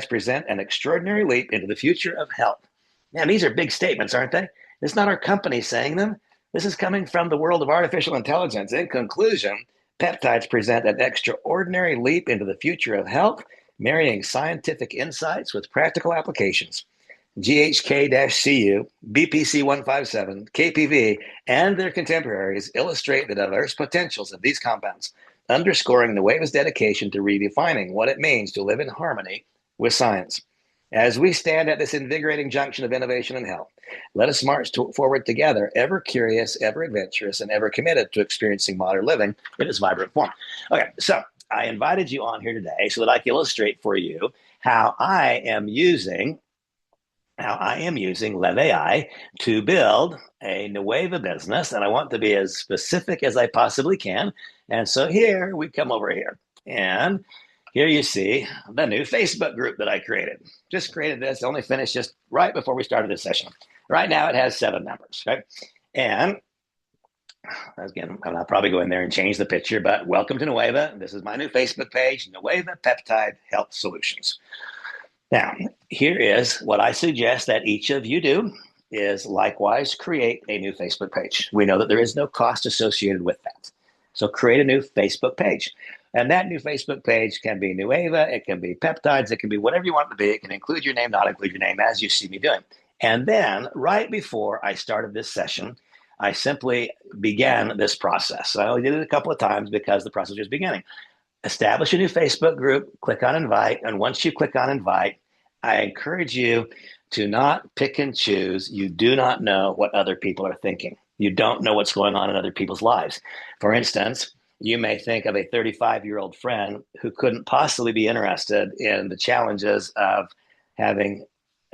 present an extraordinary leap into the future of health. Now, these are big statements, aren't they? It's not our company saying them. This is coming from the world of artificial intelligence. In conclusion, peptides present an extraordinary leap into the future of health, marrying scientific insights with practical applications. GHK-CU, BPC-157, KPV, and their contemporaries illustrate the diverse potentials of these compounds, underscoring Nueva's dedication to redefining what it means to live in harmony with science. As we stand at this invigorating junction of innovation and health, let us march forward together, ever curious, ever adventurous, and ever committed to experiencing modern living in its vibrant form. Okay, so I invited you on here today so that I can illustrate for you how I am using LabAI to build a Nueva business, and I want to be as specific as I possibly can. And so here we come over here, and here you see the new Facebook group that I created. Just created this, only finished just right before we started this session. Right now it has 7 members, right? And again, I'll probably go in there and change the picture, but welcome to Nueva. This is my new Facebook page, Nueva Peptide Health Solutions. Now, here is what I suggest that each of you do is likewise create a new Facebook page. We know that there is no cost associated with that. So create a new Facebook page. And that new Facebook page can be Nueva, it can be peptides, it can be whatever you want it to be. It can include your name, not include your name, as you see me doing. And then right before I started this session, I simply began this process. I only did it a couple of times because the process was beginning. Establish a new Facebook group, click on invite. And once you click on invite, I encourage you to not pick and choose. You do not know what other people are thinking. You don't know what's going on in other people's lives. For instance, you may think of a 35-year-old friend who couldn't possibly be interested in the challenges of having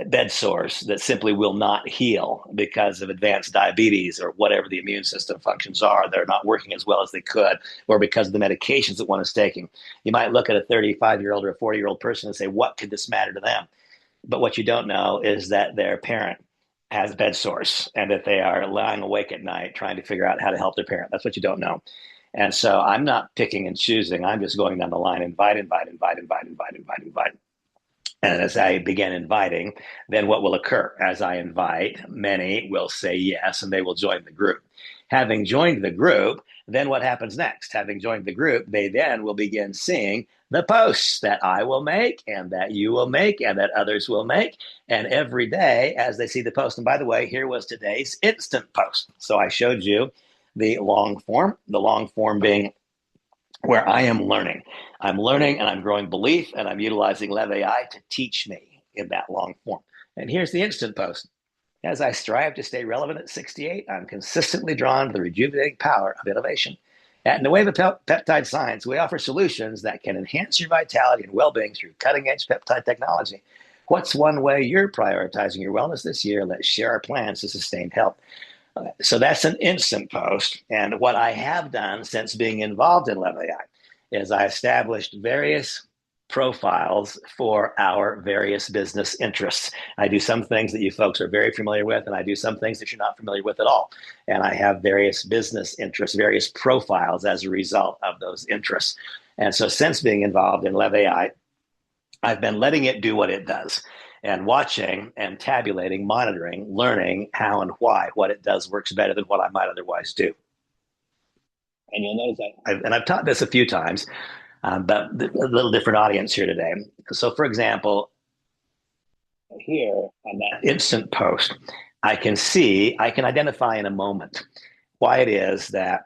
bed sores that simply will not heal because of advanced diabetes or whatever the immune system functions are. They're not working as well as they could, or because of the medications that one is taking. You might look at a 35-year-old or a 40-year-old person and say, what could this matter to them? But what you don't know is that their parent has bed sores and that they are lying awake at night trying to figure out how to help their parent. That's what you don't know. And so I'm not picking and choosing. I'm just going down the line, invite. And as I begin inviting, then what will occur? As I invite, many will say yes, and they will join the group. Having joined the group, then what happens next? Having joined the group, they then will begin seeing the posts that I will make and that you will make and that others will make. And every day as they see the post, and by the way, here was today's instant post. So I showed you the long form being where I am learning. I'm learning and I'm growing belief, and I'm utilizing LabAI to teach me in that long form. And here's the instant post. As I strive to stay relevant at 68, I'm consistently drawn to the rejuvenating power of innovation. At Nueva Peptide Science, we offer solutions that can enhance your vitality and well-being through cutting-edge peptide technology. What's one way you're prioritizing your wellness this year? Let's share our plans to sustain health. So that's an instant post. And what I have done since being involved in LabAI is I established various profiles for our various business interests. I do some things that you folks are very familiar with, and I do some things that you're not familiar with at all. And I have various business interests, various profiles as a result of those interests. And so since being involved in LabAI, I've been letting it do what it does and watching and tabulating, monitoring, learning how and why what it does works better than what I might otherwise do. And you'll notice and I've taught this a few times, but a little different audience here today. So, for example, here on that instant post, I can identify in a moment why it is that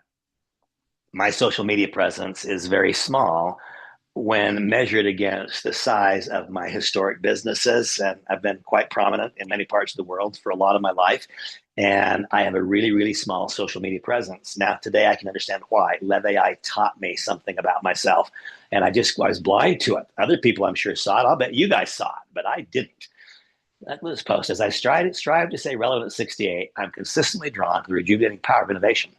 my social media presence is very small when measured against the size of my historic businesses. And I've been quite prominent in many parts of the world for a lot of my life. And I have a really, really small social media presence. Now, today I can understand why. LevAI taught me something about myself. And I was blind to it. Other people, I'm sure, saw it. I'll bet you guys saw it, but I didn't. This post, as I strive to stay relevant at 68, I'm consistently drawn to the rejuvenating power of innovation.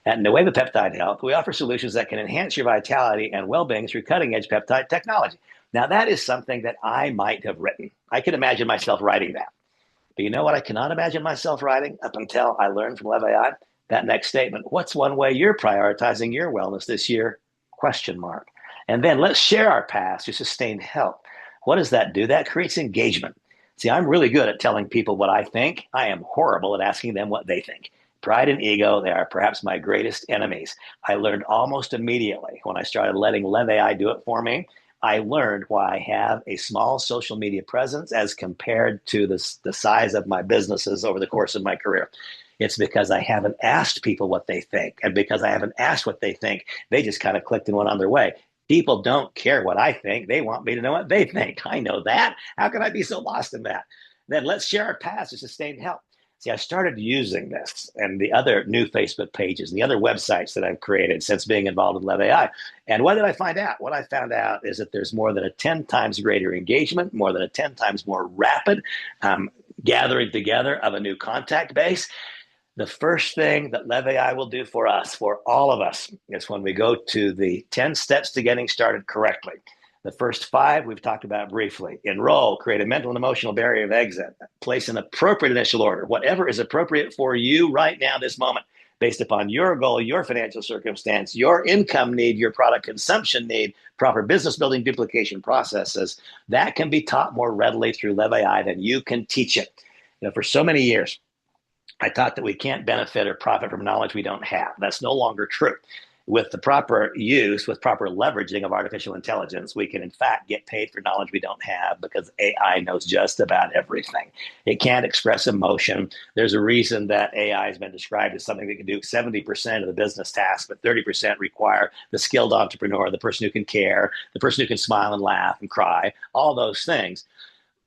At Nueva Peptide Health, we offer solutions that can enhance your vitality and well-being through cutting-edge peptide technology. Now, that is something that I might have written. I could imagine myself writing that. But you know what I cannot imagine myself writing up until I learned from LevAI? That next statement. What's one way you're prioritizing your wellness this year? Question mark. And then let's share our paths to sustained health. What does that do? That creates engagement. See, I'm really good at telling people what I think. I am horrible at asking them what they think. Pride and ego, they are perhaps my greatest enemies. I learned almost immediately when I started letting LevAI do it for me. I learned why I have a small social media presence as compared to the size of my businesses over the course of my career. It's because I haven't asked people what they think. And because I haven't asked what they think, they just kind of clicked and went on their way. People don't care what I think. They want me to know what they think. I know that. How can I be so lost in that? Then let's share our paths to sustained health. See, I started using this and the other new Facebook pages and the other websites that I've created since being involved with LevAI. And what did I find out? What I found out is that there's more than a 10 times greater engagement, more than a 10 times more rapid gathering together of a new contact base. The first thing that LevAI will do for us, for all of us, is when we go to the 10 steps to getting started correctly. The first 5 we've talked about briefly. Enroll, create a mental and emotional barrier of exit, place an appropriate initial order, whatever is appropriate for you right now, this moment, based upon your goal, your financial circumstance, your income need, your product consumption need, proper business building duplication processes. That can be taught more readily through LevAI than you can teach it. For so many years, I taught that we can't benefit or profit from knowledge we don't have. That's no longer true. With the proper use, with proper leveraging of artificial intelligence, we can in fact get paid for knowledge we don't have because AI knows just about everything. It can't express emotion. There's a reason that AI has been described as something that can do 70% of the business tasks, but 30% require the skilled entrepreneur, the person who can care, the person who can smile and laugh and cry, all those things.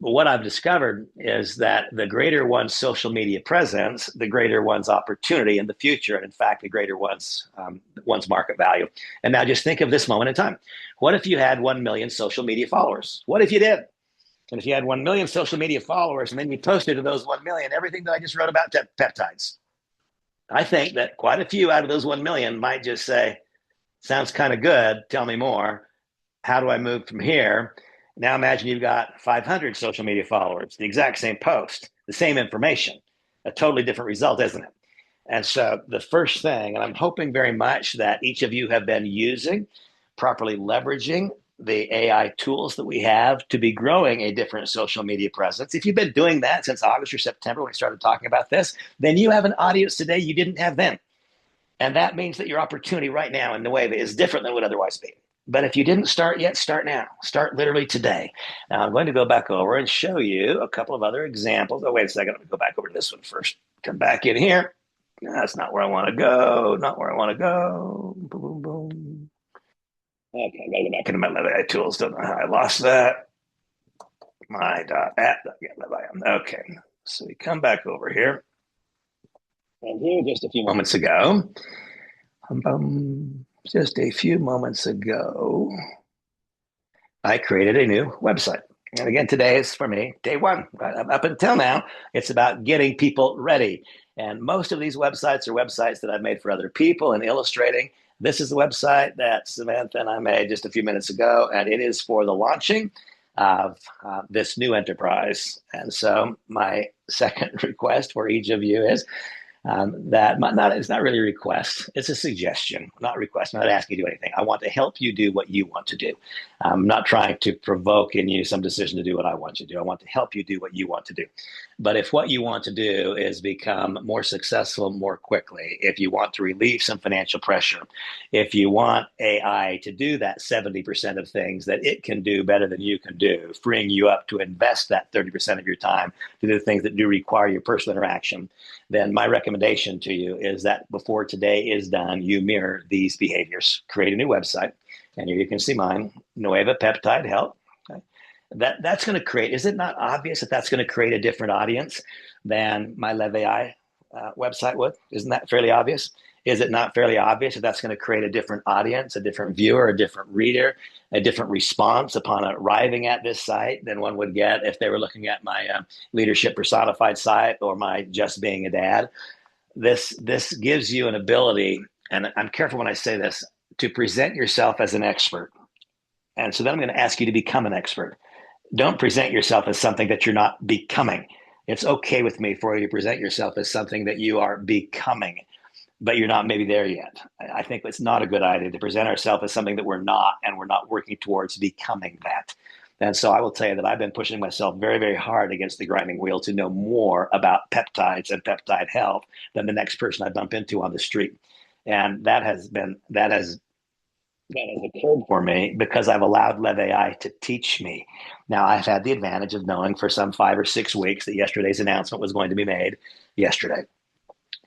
But what I've discovered is that the greater one's social media presence, the greater one's opportunity in the future, and in fact, the greater one's market value. And now just think of this moment in time. What if you had 1 million social media followers? What if you did? And if you had 1 million social media followers and then you posted to those 1 million everything that I just wrote about peptides, I think that quite a few out of those 1 million might just say, sounds kind of good. Tell me more. How do I move from here? Now imagine you've got 500 social media followers, the exact same post, the same information, a totally different result, isn't it? And so the first thing, and I'm hoping very much that each of you have been using, properly leveraging the AI tools that we have to be growing a different social media presence. If you've been doing that since August or September when we started talking about this, then you have an audience today you didn't have then. And that means that your opportunity right now in Nueva is different than it would otherwise be. But if you didn't start yet, start now. Start literally today. Now, I'm going to go back over and show you a couple of other examples. Oh, wait a second. Let me go back over to this one first. Come back in here. That's not where I want to go. Not where I want to go. Boom, boom, boom. Okay, I got to go back into my LevAI tools. Don't know how I lost that. My .app. Okay, so we come back over here. And here, just a few moments ago, just a few moments ago, I created a new website. And again, today is for me, day one. Up until now, it's about getting people ready. And most of these websites are websites that I've made for other people and illustrating. This is the website that Samantha and I made just a few minutes ago, and it is for the launching of this new enterprise. And so my second request for each of you is it's not really a request. It's a suggestion, not a request. I'm not asking you to do anything. I want to help you do what you want to do. I'm not trying to provoke in you some decision to do what I want you to do. I want to help you do what you want to do. But if what you want to do is become more successful more quickly, if you want to relieve some financial pressure, if you want AI to do that 70% of things that it can do better than you can do, freeing you up to invest that 30% of your time to do things that do require your personal interaction, then my recommendation to you is that before today is done, you mirror these behaviors. Create a new website. And here you can see mine, Nueva Peptide Health. Okay. That's going to create, is it not obvious that that's going to create a different audience than my LevAI website would? Isn't that fairly obvious? Is it not fairly obvious that that's going to create a different audience, a different viewer, a different reader, a different response upon arriving at this site than one would get if they were looking at my leadership personified site or my just being a dad? This gives you an ability, and I'm careful when I say this, to present yourself as an expert. And so then I'm going to ask you to become an expert. Don't present yourself as something that you're not becoming. It's okay with me for you to present yourself as something that you are becoming, but you're not maybe there yet. I think it's not a good idea to present ourselves as something that we're not, and we're not working towards becoming that. And so I will tell you that I've been pushing myself very, very hard against the grinding wheel to know more about peptides and peptide health than the next person I bump into on the street. And that has occurred for me because I've allowed LevAI to teach me. Now, I've had the advantage of knowing for some 5 or 6 weeks that yesterday's announcement was going to be made yesterday.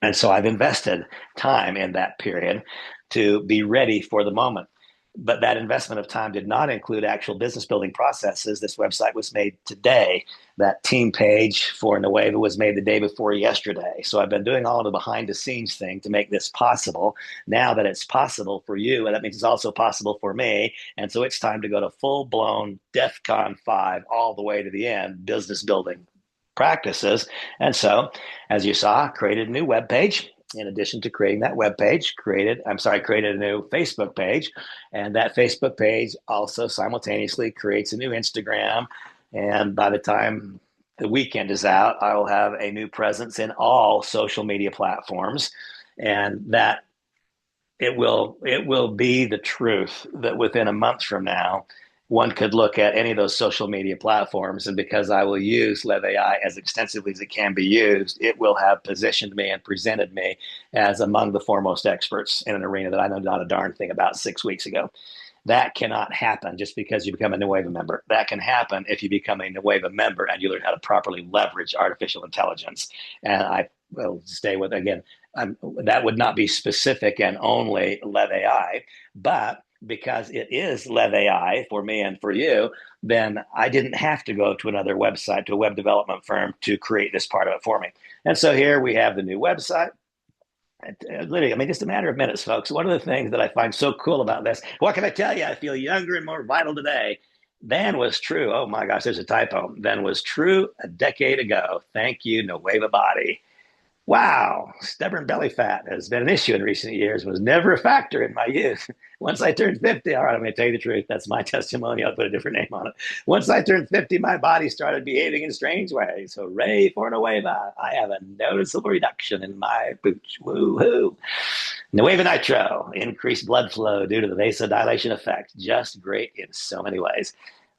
And so I've invested time in that period to be ready for the moment. But that investment of time did not include actual business building processes. This website was made today. That team page for Nueva was made the day before yesterday. So I've been doing all the behind the scenes thing to make this possible. Now that it's possible for you, and that means it's also possible for me. And so it's time to go to full blown DEFCON 5 all the way to the end, business building practices. And so, as you saw, created a new web page. In addition to creating that web page, created a new Facebook page. And that Facebook page also simultaneously creates a new Instagram. And by the time the weekend is out, I will have a new presence in all social media platforms. And that it will be the truth that within a month from now, one could look at any of those social media platforms, and because I will use LevAI as extensively as it can be used, it will have positioned me and presented me as among the foremost experts in an arena that I know not a darn thing about 6 weeks ago. That cannot happen just because you become a Nueva member. That can happen if you become a Nueva member and you learn how to properly leverage artificial intelligence. And I will stay with, again, that would not be specific and only LevAI, but because it is LevAI for me and for you, then I didn't have to go to another website, to a web development firm to create this part of it for me. And so here we have the new website. Literally, I mean, just a matter of minutes, folks. One of the things that I find so cool about this, what can I tell you? I feel younger and more vital today than was true. Oh my gosh, there's a typo. Than was true a decade ago. Thank you, Nueva Body. Wow, stubborn belly fat has been an issue in recent years, was never a factor in my youth. Once I turned 50, all right, I'm going to tell you the truth. That's my testimony. I'll put a different name on it. Once I turned 50, my body started behaving in strange ways. Hooray for Nueva. I have a noticeable reduction in my pooch. Woo-hoo. Nueva Nitro, increased blood flow due to the vasodilation effect. Just great in so many ways.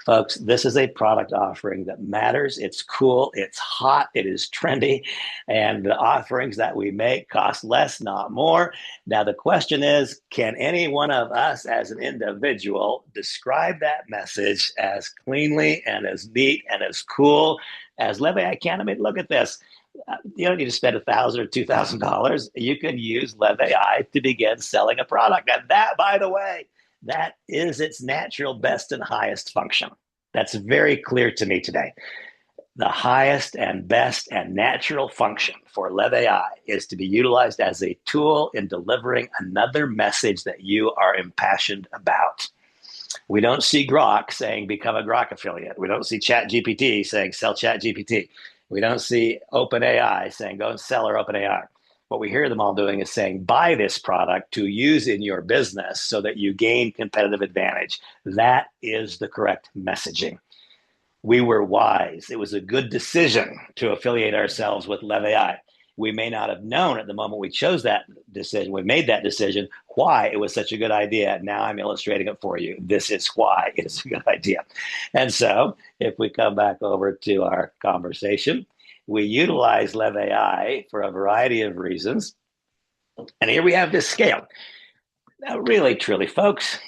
Folks, this is a product offering that matters. It's cool. It's hot. It is trendy. And the offerings that we make cost less, not more. Now, the question is, can any one of us as an individual describe that message as cleanly and as neat and as cool as LevAI can? I mean, look at this. You don't need to spend $1,000 or $2,000. You can use LevAI to begin selling a product. And that, by the way, that is its natural best and highest function. That's very clear to me today. The highest and best and natural function for LevAI is to be utilized as a tool in delivering another message that you are impassioned about. We don't see Grok saying become a Grok affiliate. We don't see ChatGPT saying sell ChatGPT. We don't see OpenAI saying go and sell our OpenAI. What we hear them all doing is saying, buy this product to use in your business so that you gain competitive advantage. That is the correct messaging. We were wise. It was a good decision to affiliate ourselves with LevAI. We may not have known at the moment we chose that decision, we made that decision, why it was such a good idea. Now I'm illustrating it for you. This is why it is a good idea. And so if we come back over to our conversation, we utilize Lev AI for a variety of reasons. And here we have this scale. Now, really, truly, folks,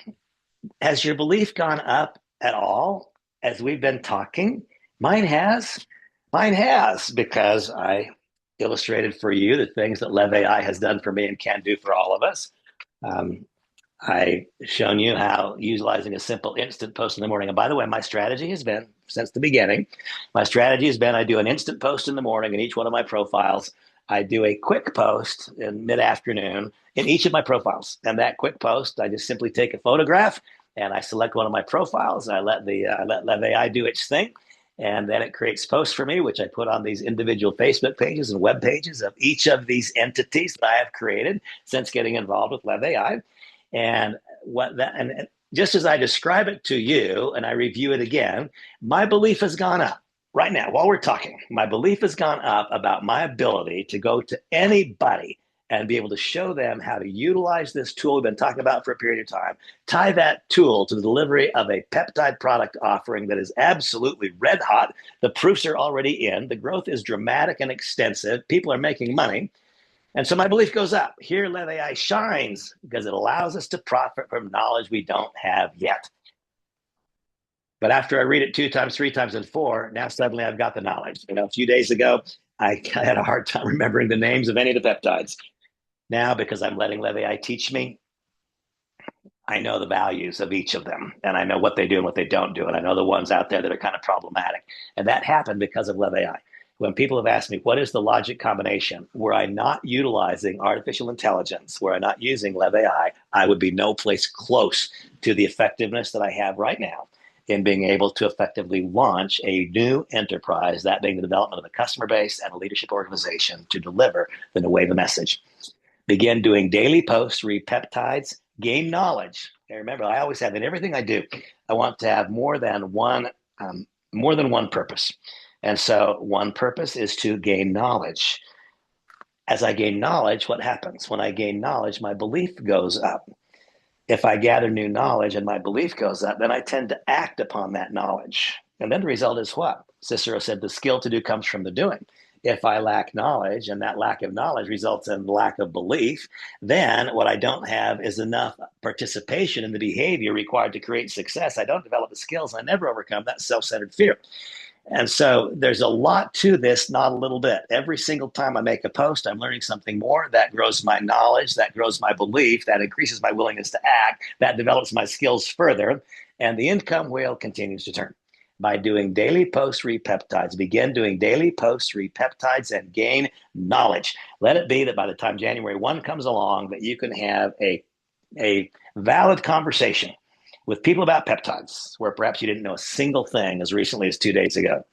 has your belief gone up at all as we've been talking? Mine has. Mine has, because I illustrated for you the things that Lev AI has done for me and can do for all of us. Um, I've shown you how utilizing a simple instant post in the morning. And by the way, my strategy has been since the beginning, my strategy has been I do an instant post in the morning in each one of my profiles. I do a quick post in mid afternoon in each of my profiles. And that quick post, I just simply take a photograph and I select one of my profiles and I let Lev AI do its thing. And then it creates posts for me, which I put on these individual Facebook pages and web pages of each of these entities that I have created since getting involved with Lev AI. And just as I describe it to you and I review it again, my belief has gone up right now while we're talking. My belief has gone up about my ability to go to anybody and be able to show them how to utilize this tool we've been talking about for a period of time, tie that tool to the delivery of a peptide product offering that is absolutely red hot. The proofs are already in. The growth is dramatic and extensive. People are making money. And so my belief goes up. Here, Lev AI shines because it allows us to profit from knowledge we don't have yet. But after I read it 2 times, 3 times, and four, now suddenly I've got the knowledge. A few days ago, I had a hard time remembering the names of any of the peptides. Now, because I'm letting Lev AI teach me, I know the values of each of them, and I know what they do and what they don't do, and I know the ones out there that are kind of problematic. And that happened because of Lev AI. When people have asked me, what is the logic combination? Were I not utilizing artificial intelligence, were I not using Lev AI, I would be no place close to the effectiveness that I have right now in being able to effectively launch a new enterprise, that being the development of a customer base and a leadership organization to deliver the Nueva message. Begin doing daily posts, read peptides, gain knowledge. And remember, I always have in everything I do, I want to have more than one purpose. And so one purpose is to gain knowledge. As I gain knowledge, what happens? When I gain knowledge, my belief goes up. If I gather new knowledge and my belief goes up, then I tend to act upon that knowledge. And then the result is what? Cicero said, the skill to do comes from the doing. If I lack knowledge and that lack of knowledge results in lack of belief, then what I don't have is enough participation in the behavior required to create success. I don't develop the skills. I never overcome that self-centered fear. And so there's a lot to this, not a little bit. Every single time I make a post, I'm learning something more. That grows my knowledge, that grows my belief, that increases my willingness to act, that develops my skills further. And the income wheel continues to turn. By doing daily post repeptides, begin doing daily post repeptides and gain knowledge. Let it be that by the time January 1 comes along, that you can have a valid conversation with people about peptides, where perhaps you didn't know a single thing as recently as 2 days ago.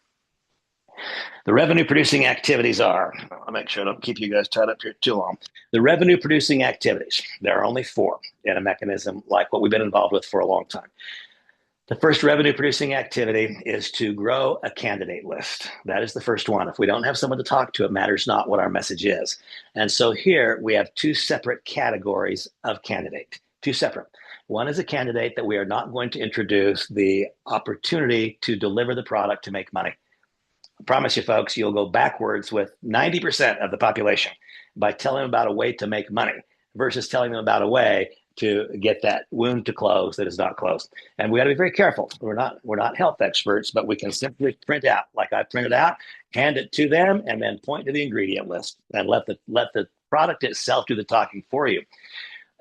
The revenue producing activities are, I'll make sure I don't keep you guys tied up here too long. The revenue producing activities, there are only 4 in a mechanism like what we've been involved with for a long time. The first revenue producing activity is to grow a candidate list. That is the first one. If we don't have someone to talk to, it matters not what our message is. And so here we have 2 separate categories of candidate, 2 separate. One is a candidate that we are not going to introduce the opportunity to deliver the product to make money. I promise you, folks, you'll go backwards with 90% of the population by telling them about a way to make money versus telling them about a way to get that wound to close that is not closed. And we got to be very careful. We're not health experts, but we can simply print out, like I printed out, hand it to them, and then point to the ingredient list and let the product itself do the talking for you.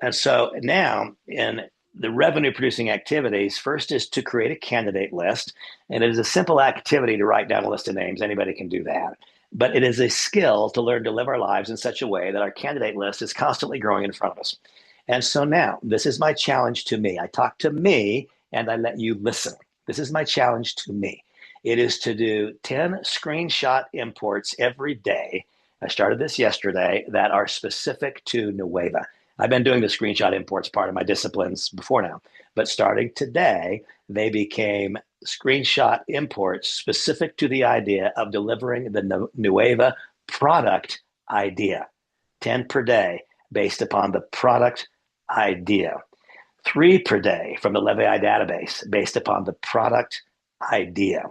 And so now in the revenue producing activities, first is to create a candidate list. And it is a simple activity to write down a list of names. Anybody can do that. But it is a skill to learn to live our lives in such a way that our candidate list is constantly growing in front of us. And so now this is my challenge to me. I talk to me and I let you listen. This is my challenge to me. It is to do 10 screenshot imports every day. I started this yesterday that are specific to Nueva. I've been doing the screenshot imports part of my disciplines before now, but starting today, they became screenshot imports specific to the idea of delivering the Nueva product idea. 10 per day based upon the product idea. 3 per day from the LevAI database based upon the product idea.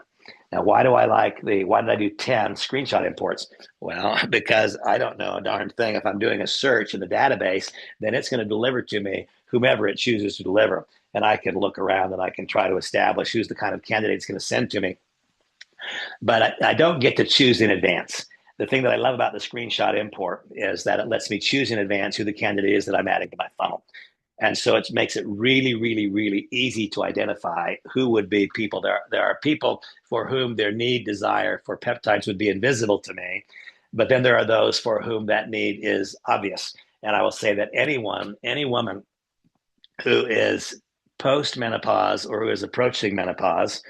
Now, why did I do 10 screenshot imports? Well, because I don't know a darn thing. If I'm doing a search in the database, then it's going to deliver to me whomever it chooses to deliver. And I can look around and I can try to establish who's the kind of candidate it's going to send to me. But I don't get to choose in advance. The thing that I love about the screenshot import is that it lets me choose in advance who the candidate is that I'm adding to my funnel. And so it makes it really, really, really easy to identify who would be people. There are people for whom their need, desire for peptides would be invisible to me. But then there are those for whom that need is obvious. And I will say that anyone, any woman who is post menopause or who is approaching menopause,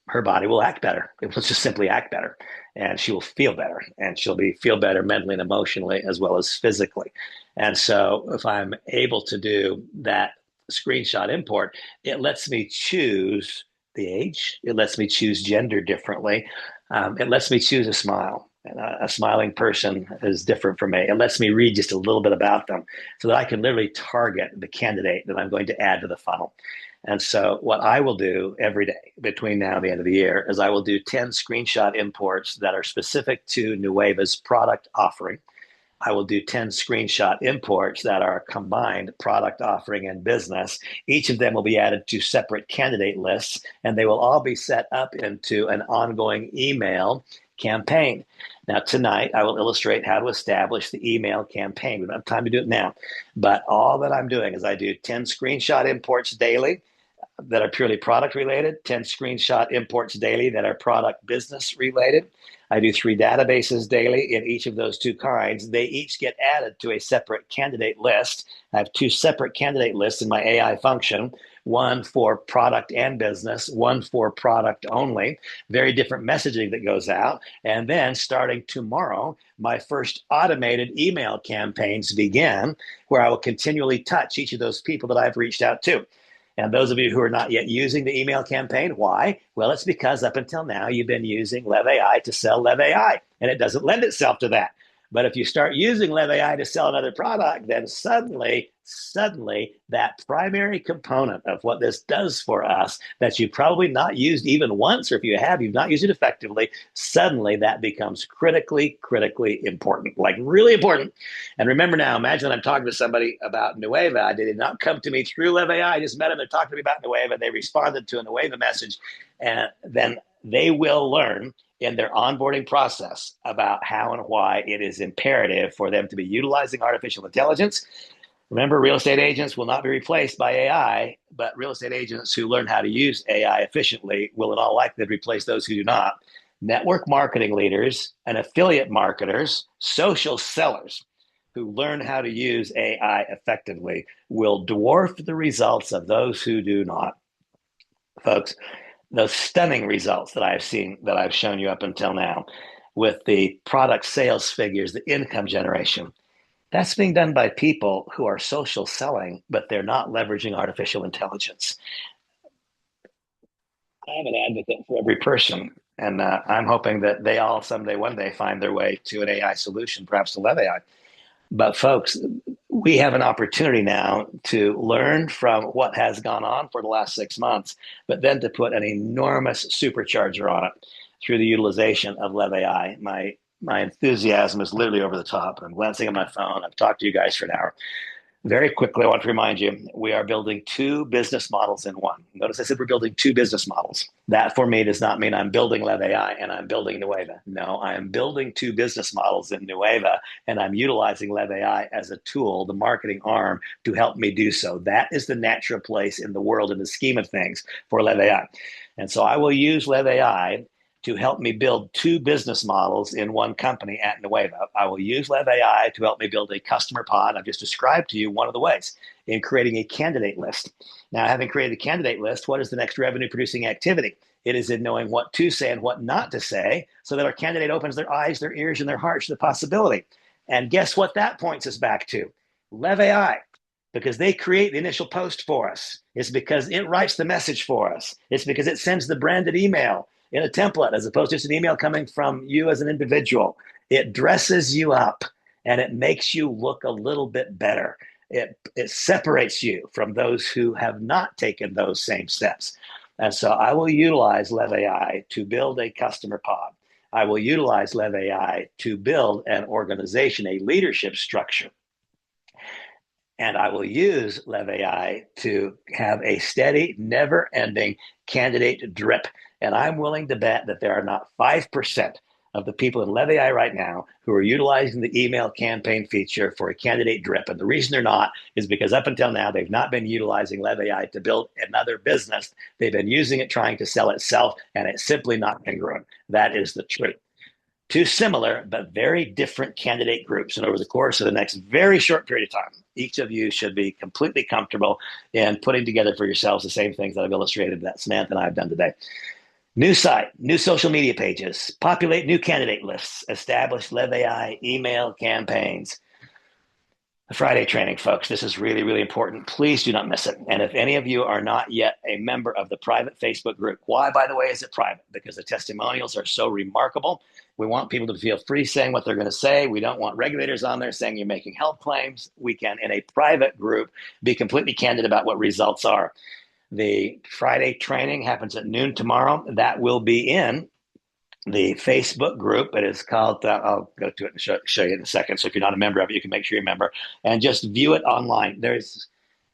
her body will act better. It will just simply act better, and she will feel better, and she'll feel better mentally and emotionally as well as physically. And so if I'm able to do that screenshot import, it lets me choose the age. It lets me choose gender differently. It lets me choose a smile. And a smiling person is different from me. It lets me read just a little bit about them so that I can literally target the candidate that I'm going to add to the funnel. And so what I will do every day between now and the end of the year is I will do 10 screenshot imports that are specific to Nueva's product offering. I will do 10 screenshot imports that are combined product offering and business. Each of them will be added to separate candidate lists, and they will all be set up into an ongoing email campaign. Now, tonight, I will illustrate how to establish the email campaign. We don't have time to do it now, but all that I'm doing is I do 10 screenshot imports daily that are purely product related, 10 screenshot imports daily that are product business related. I do 3 databases daily in each of those 2 kinds. They each get added to a separate candidate list. I have 2 separate candidate lists in my AI function, one for product and business, one for product only. Very different messaging that goes out. And then starting tomorrow, my first automated email campaigns begin, where I will continually touch each of those people that I've reached out to. And those of you who are not yet using the email campaign, why? Well, it's because up until now, you've been using LevAI to sell LevAI, and it doesn't lend itself to that. But if you start using LevAI to sell another product, then suddenly that primary component of what this does for us that you've probably not used even once, or if you have, you've not used it effectively, suddenly that becomes critically important, like really important. And remember now, imagine that I'm talking to somebody about Nueva. They did not come to me through LevAI. I just met them. They're talking to me about Nueva. They responded to a Nueva message, and then they will learn in their onboarding process about how and why it is imperative for them to be utilizing artificial intelligence. Remember, real estate agents will not be replaced by AI, but real estate agents who learn how to use AI efficiently will in all likelihood replace those who do not. Network marketing leaders and affiliate marketers, social sellers who learn how to use AI effectively will dwarf the results of those who do not. Folks, those stunning results that I've seen, that I've shown you up until now with the product sales figures, the income generation, that's being done by people who are social selling, but they're not leveraging artificial intelligence. I'm an advocate for every person, and I'm hoping that they all someday, one day, find their way to an AI solution, perhaps to Love AI. But folks, we have an opportunity now to learn from what has gone on for the last 6 months, but then to put an enormous supercharger on it through the utilization of Lev AI. My enthusiasm is literally over the top. I'm glancing at my phone. I've talked to you guys for an hour. Very quickly, I want to remind you, we are building 2 business models in one. Notice I said we're building 2 business models. That for me does not mean I'm building Lev AI and I'm building Nueva. No, I am building 2 business models in Nueva, and I'm utilizing Lev AI as a tool, the marketing arm, to help me do so. That is the natural place in the world, in the scheme of things, for Lev AI. And so I will use Lev AI to help me build 2 business models in one company at Nueva. I will use Lev AI to help me build a customer pod. I've just described to you one of the ways in creating a candidate list. Now, having created a candidate list, what is the next revenue producing activity? It is in knowing what to say and what not to say so that our candidate opens their eyes, their ears, and their hearts to the possibility. And guess what that points us back to? Lev AI, because they create the initial post for us. It's because it writes the message for us. It's because it sends the branded email in a template as opposed to just an email coming from you as an individual. It dresses you up and it makes you look a little bit better. It separates you from those who have not taken those same steps. And so I will utilize Lev AI to build a customer pod. I will utilize Lev AI to build an organization, a leadership structure. And I will use Lev AI to have a steady, never ending candidate drip. And I'm willing to bet that there are not 5% of the people in Lev AI right now who are utilizing the email campaign feature for a candidate drip. And the reason they're not is because up until now, they've not been utilizing Lev AI to build another business. They've been using it trying to sell itself, and it's simply not congruent. That is the truth. Two similar but very different candidate groups. And over the course of the next very short period of time, each of you should be completely comfortable in putting together for yourselves the same things that I've illustrated that Samantha and I have done today. New site, new social media pages, populate new candidate lists, establish Lev AI email campaigns. The Friday training, folks, this is really, really important. Please do not miss it. And if any of you are not yet a member of the private Facebook group, why, by the way, is it private? Because the testimonials are so remarkable. We want people to feel free saying what they're going to say. We don't want regulators on there saying you're making health claims. We can, in a private group, be completely candid about what results are. The Friday training happens at noon tomorrow. That will be in the Facebook group. It is called, I'll go to it and show you in a second. So if you're not a member of it, you can make sure you're a member and just view it online.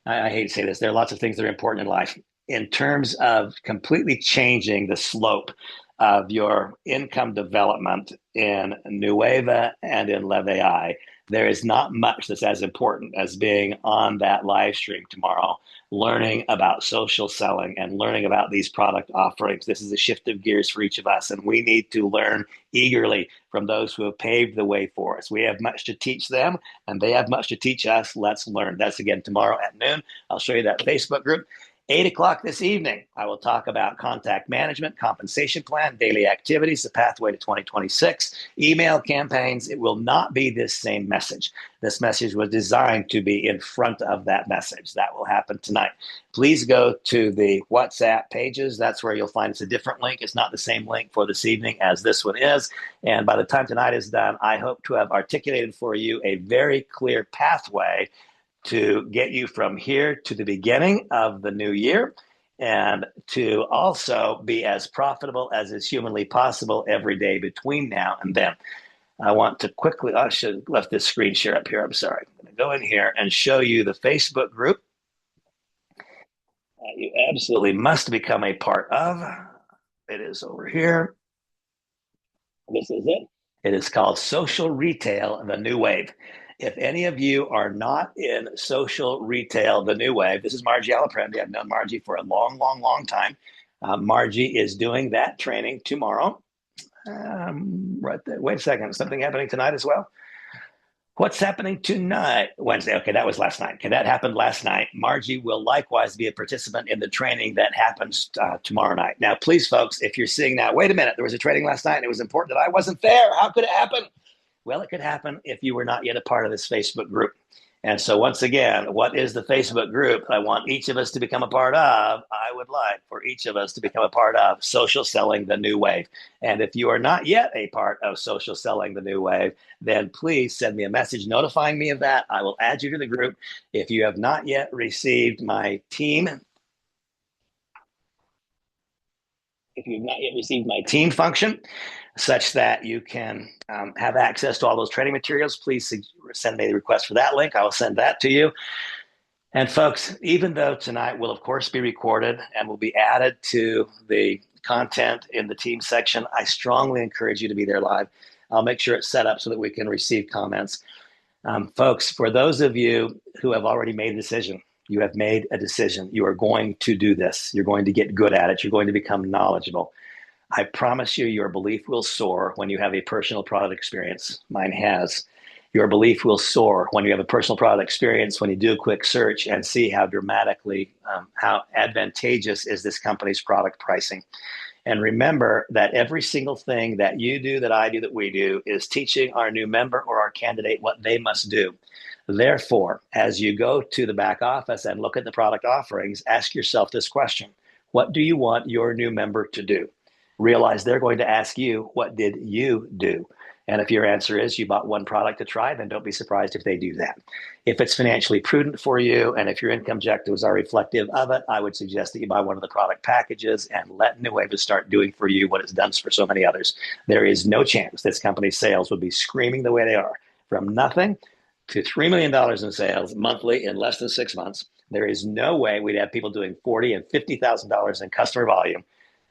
I hate to say this, there are lots of things that are important in life. In terms of completely changing the slope of your income development in Nueva and in Lev AI, there is not much that's as important as being on that live stream tomorrow, learning about social selling and learning about these product offerings. This is a shift of gears for each of us, and we need to learn eagerly from those who have paved the way for us. We have much to teach them, and they have much to teach us. Let's learn. That's again tomorrow at noon. I'll show you that Facebook group. 8 o'clock this evening, I will talk about contact management, compensation plan, daily activities, the pathway to 2026, email campaigns. It will not be this same message. This message was designed to be in front of that message. That will happen tonight. Please go to the WhatsApp pages. That's where you'll find it's a different link. It's not the same link for this evening as this one is. And by the time tonight is done, I hope to have articulated for you a very clear pathway to get you from here to the beginning of the new year and to also be as profitable as is humanly possible every day between now and then. I want to quickly, I should have left this screen share up here. I'm sorry. I'm going to go in here and show you the Facebook group you absolutely must become a part of. It is over here. This is it. It is called Social Retail, the New Wave. If any of you are not in social retail, the new wave, this is Margie Alaprendi. I've known Margie for a long, long, long time. Margie is doing that training tomorrow. Right there. Wait a second. Something happening tonight as well? What's happening tonight? Wednesday. Okay, that was last night. Okay, that happened last night. Margie will likewise be a participant in the training that happens tomorrow night. Now, please, folks, if you're seeing now, wait a minute, there was a training last night and it was important that I wasn't there. How could it happen? Well, it could happen if you were not yet a part of this Facebook group. And so once again, what is the Facebook group I want each of us to become a part of? I would like for each of us to become a part of Social Selling the New Wave. And if you are not yet a part of Social Selling the New Wave, then please send me a message notifying me of that. I will add you to the group. If you have not yet received my team, function, such that you can have access to all those training materials, please send me the request for that link. I will send that to you. And folks, even though tonight will, of course, be recorded and will be added to the content in the team section, I strongly encourage you to be there live. I'll make sure it's set up so that we can receive comments. Folks, for those of you who have already made a decision, you have made a decision. You are going to do this. You're going to get good at it. You're going to become knowledgeable. I promise you, your belief will soar when you have a personal product experience. Mine has. Your belief will soar when you have a personal product experience, when you do a quick search and see how dramatically, how advantageous is this company's product pricing. And remember that every single thing that you do, that I do, that we do, is teaching our new member or our candidate what they must do. Therefore, as you go to the back office and look at the product offerings, ask yourself this question: what do you want your new member to do? Realize they're going to ask you, what did you do? And if your answer is you bought one product to try, then don't be surprised if they do that. If it's financially prudent for you, and if your income objectives are reflective of it, I would suggest that you buy one of the product packages and let Nueva start doing for you what it's done for so many others. There is no chance this company's sales would be screaming the way they are from nothing to $3 million in sales monthly in less than 6 months. There is no way we'd have people doing $40,000 and $50,000 in customer volume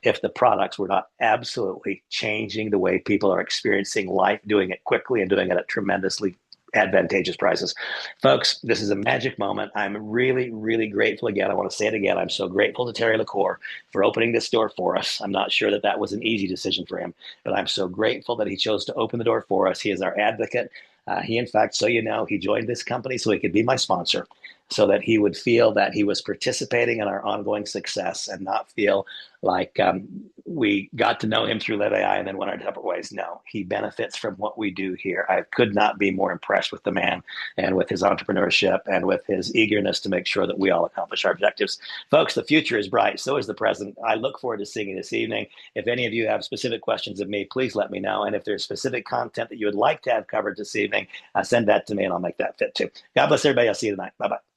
if the products were not absolutely changing the way people are experiencing life, doing it quickly and doing it at tremendously advantageous prices. Folks, this is a magic moment. I'm really, really grateful again. I want to say it again. I'm so grateful to Terry LaCour for opening this door for us. I'm not sure that that was an easy decision for him, but I'm so grateful that he chose to open the door for us. He is our advocate. He, in fact, so you know, he joined this company so he could be my sponsor, so that he would feel that he was participating in our ongoing success and not feel like we got to know him through Live AI and then went our separate ways. No, he benefits from what we do here. I could not be more impressed with the man and with his entrepreneurship and with his eagerness to make sure that we all accomplish our objectives. Folks, the future is bright. So is the present. I look forward to seeing you this evening. If any of you have specific questions of me, please let me know. And if there's specific content that you would like to have covered this evening, send that to me and I'll make that fit too. God bless everybody. I'll see you tonight. Bye-bye.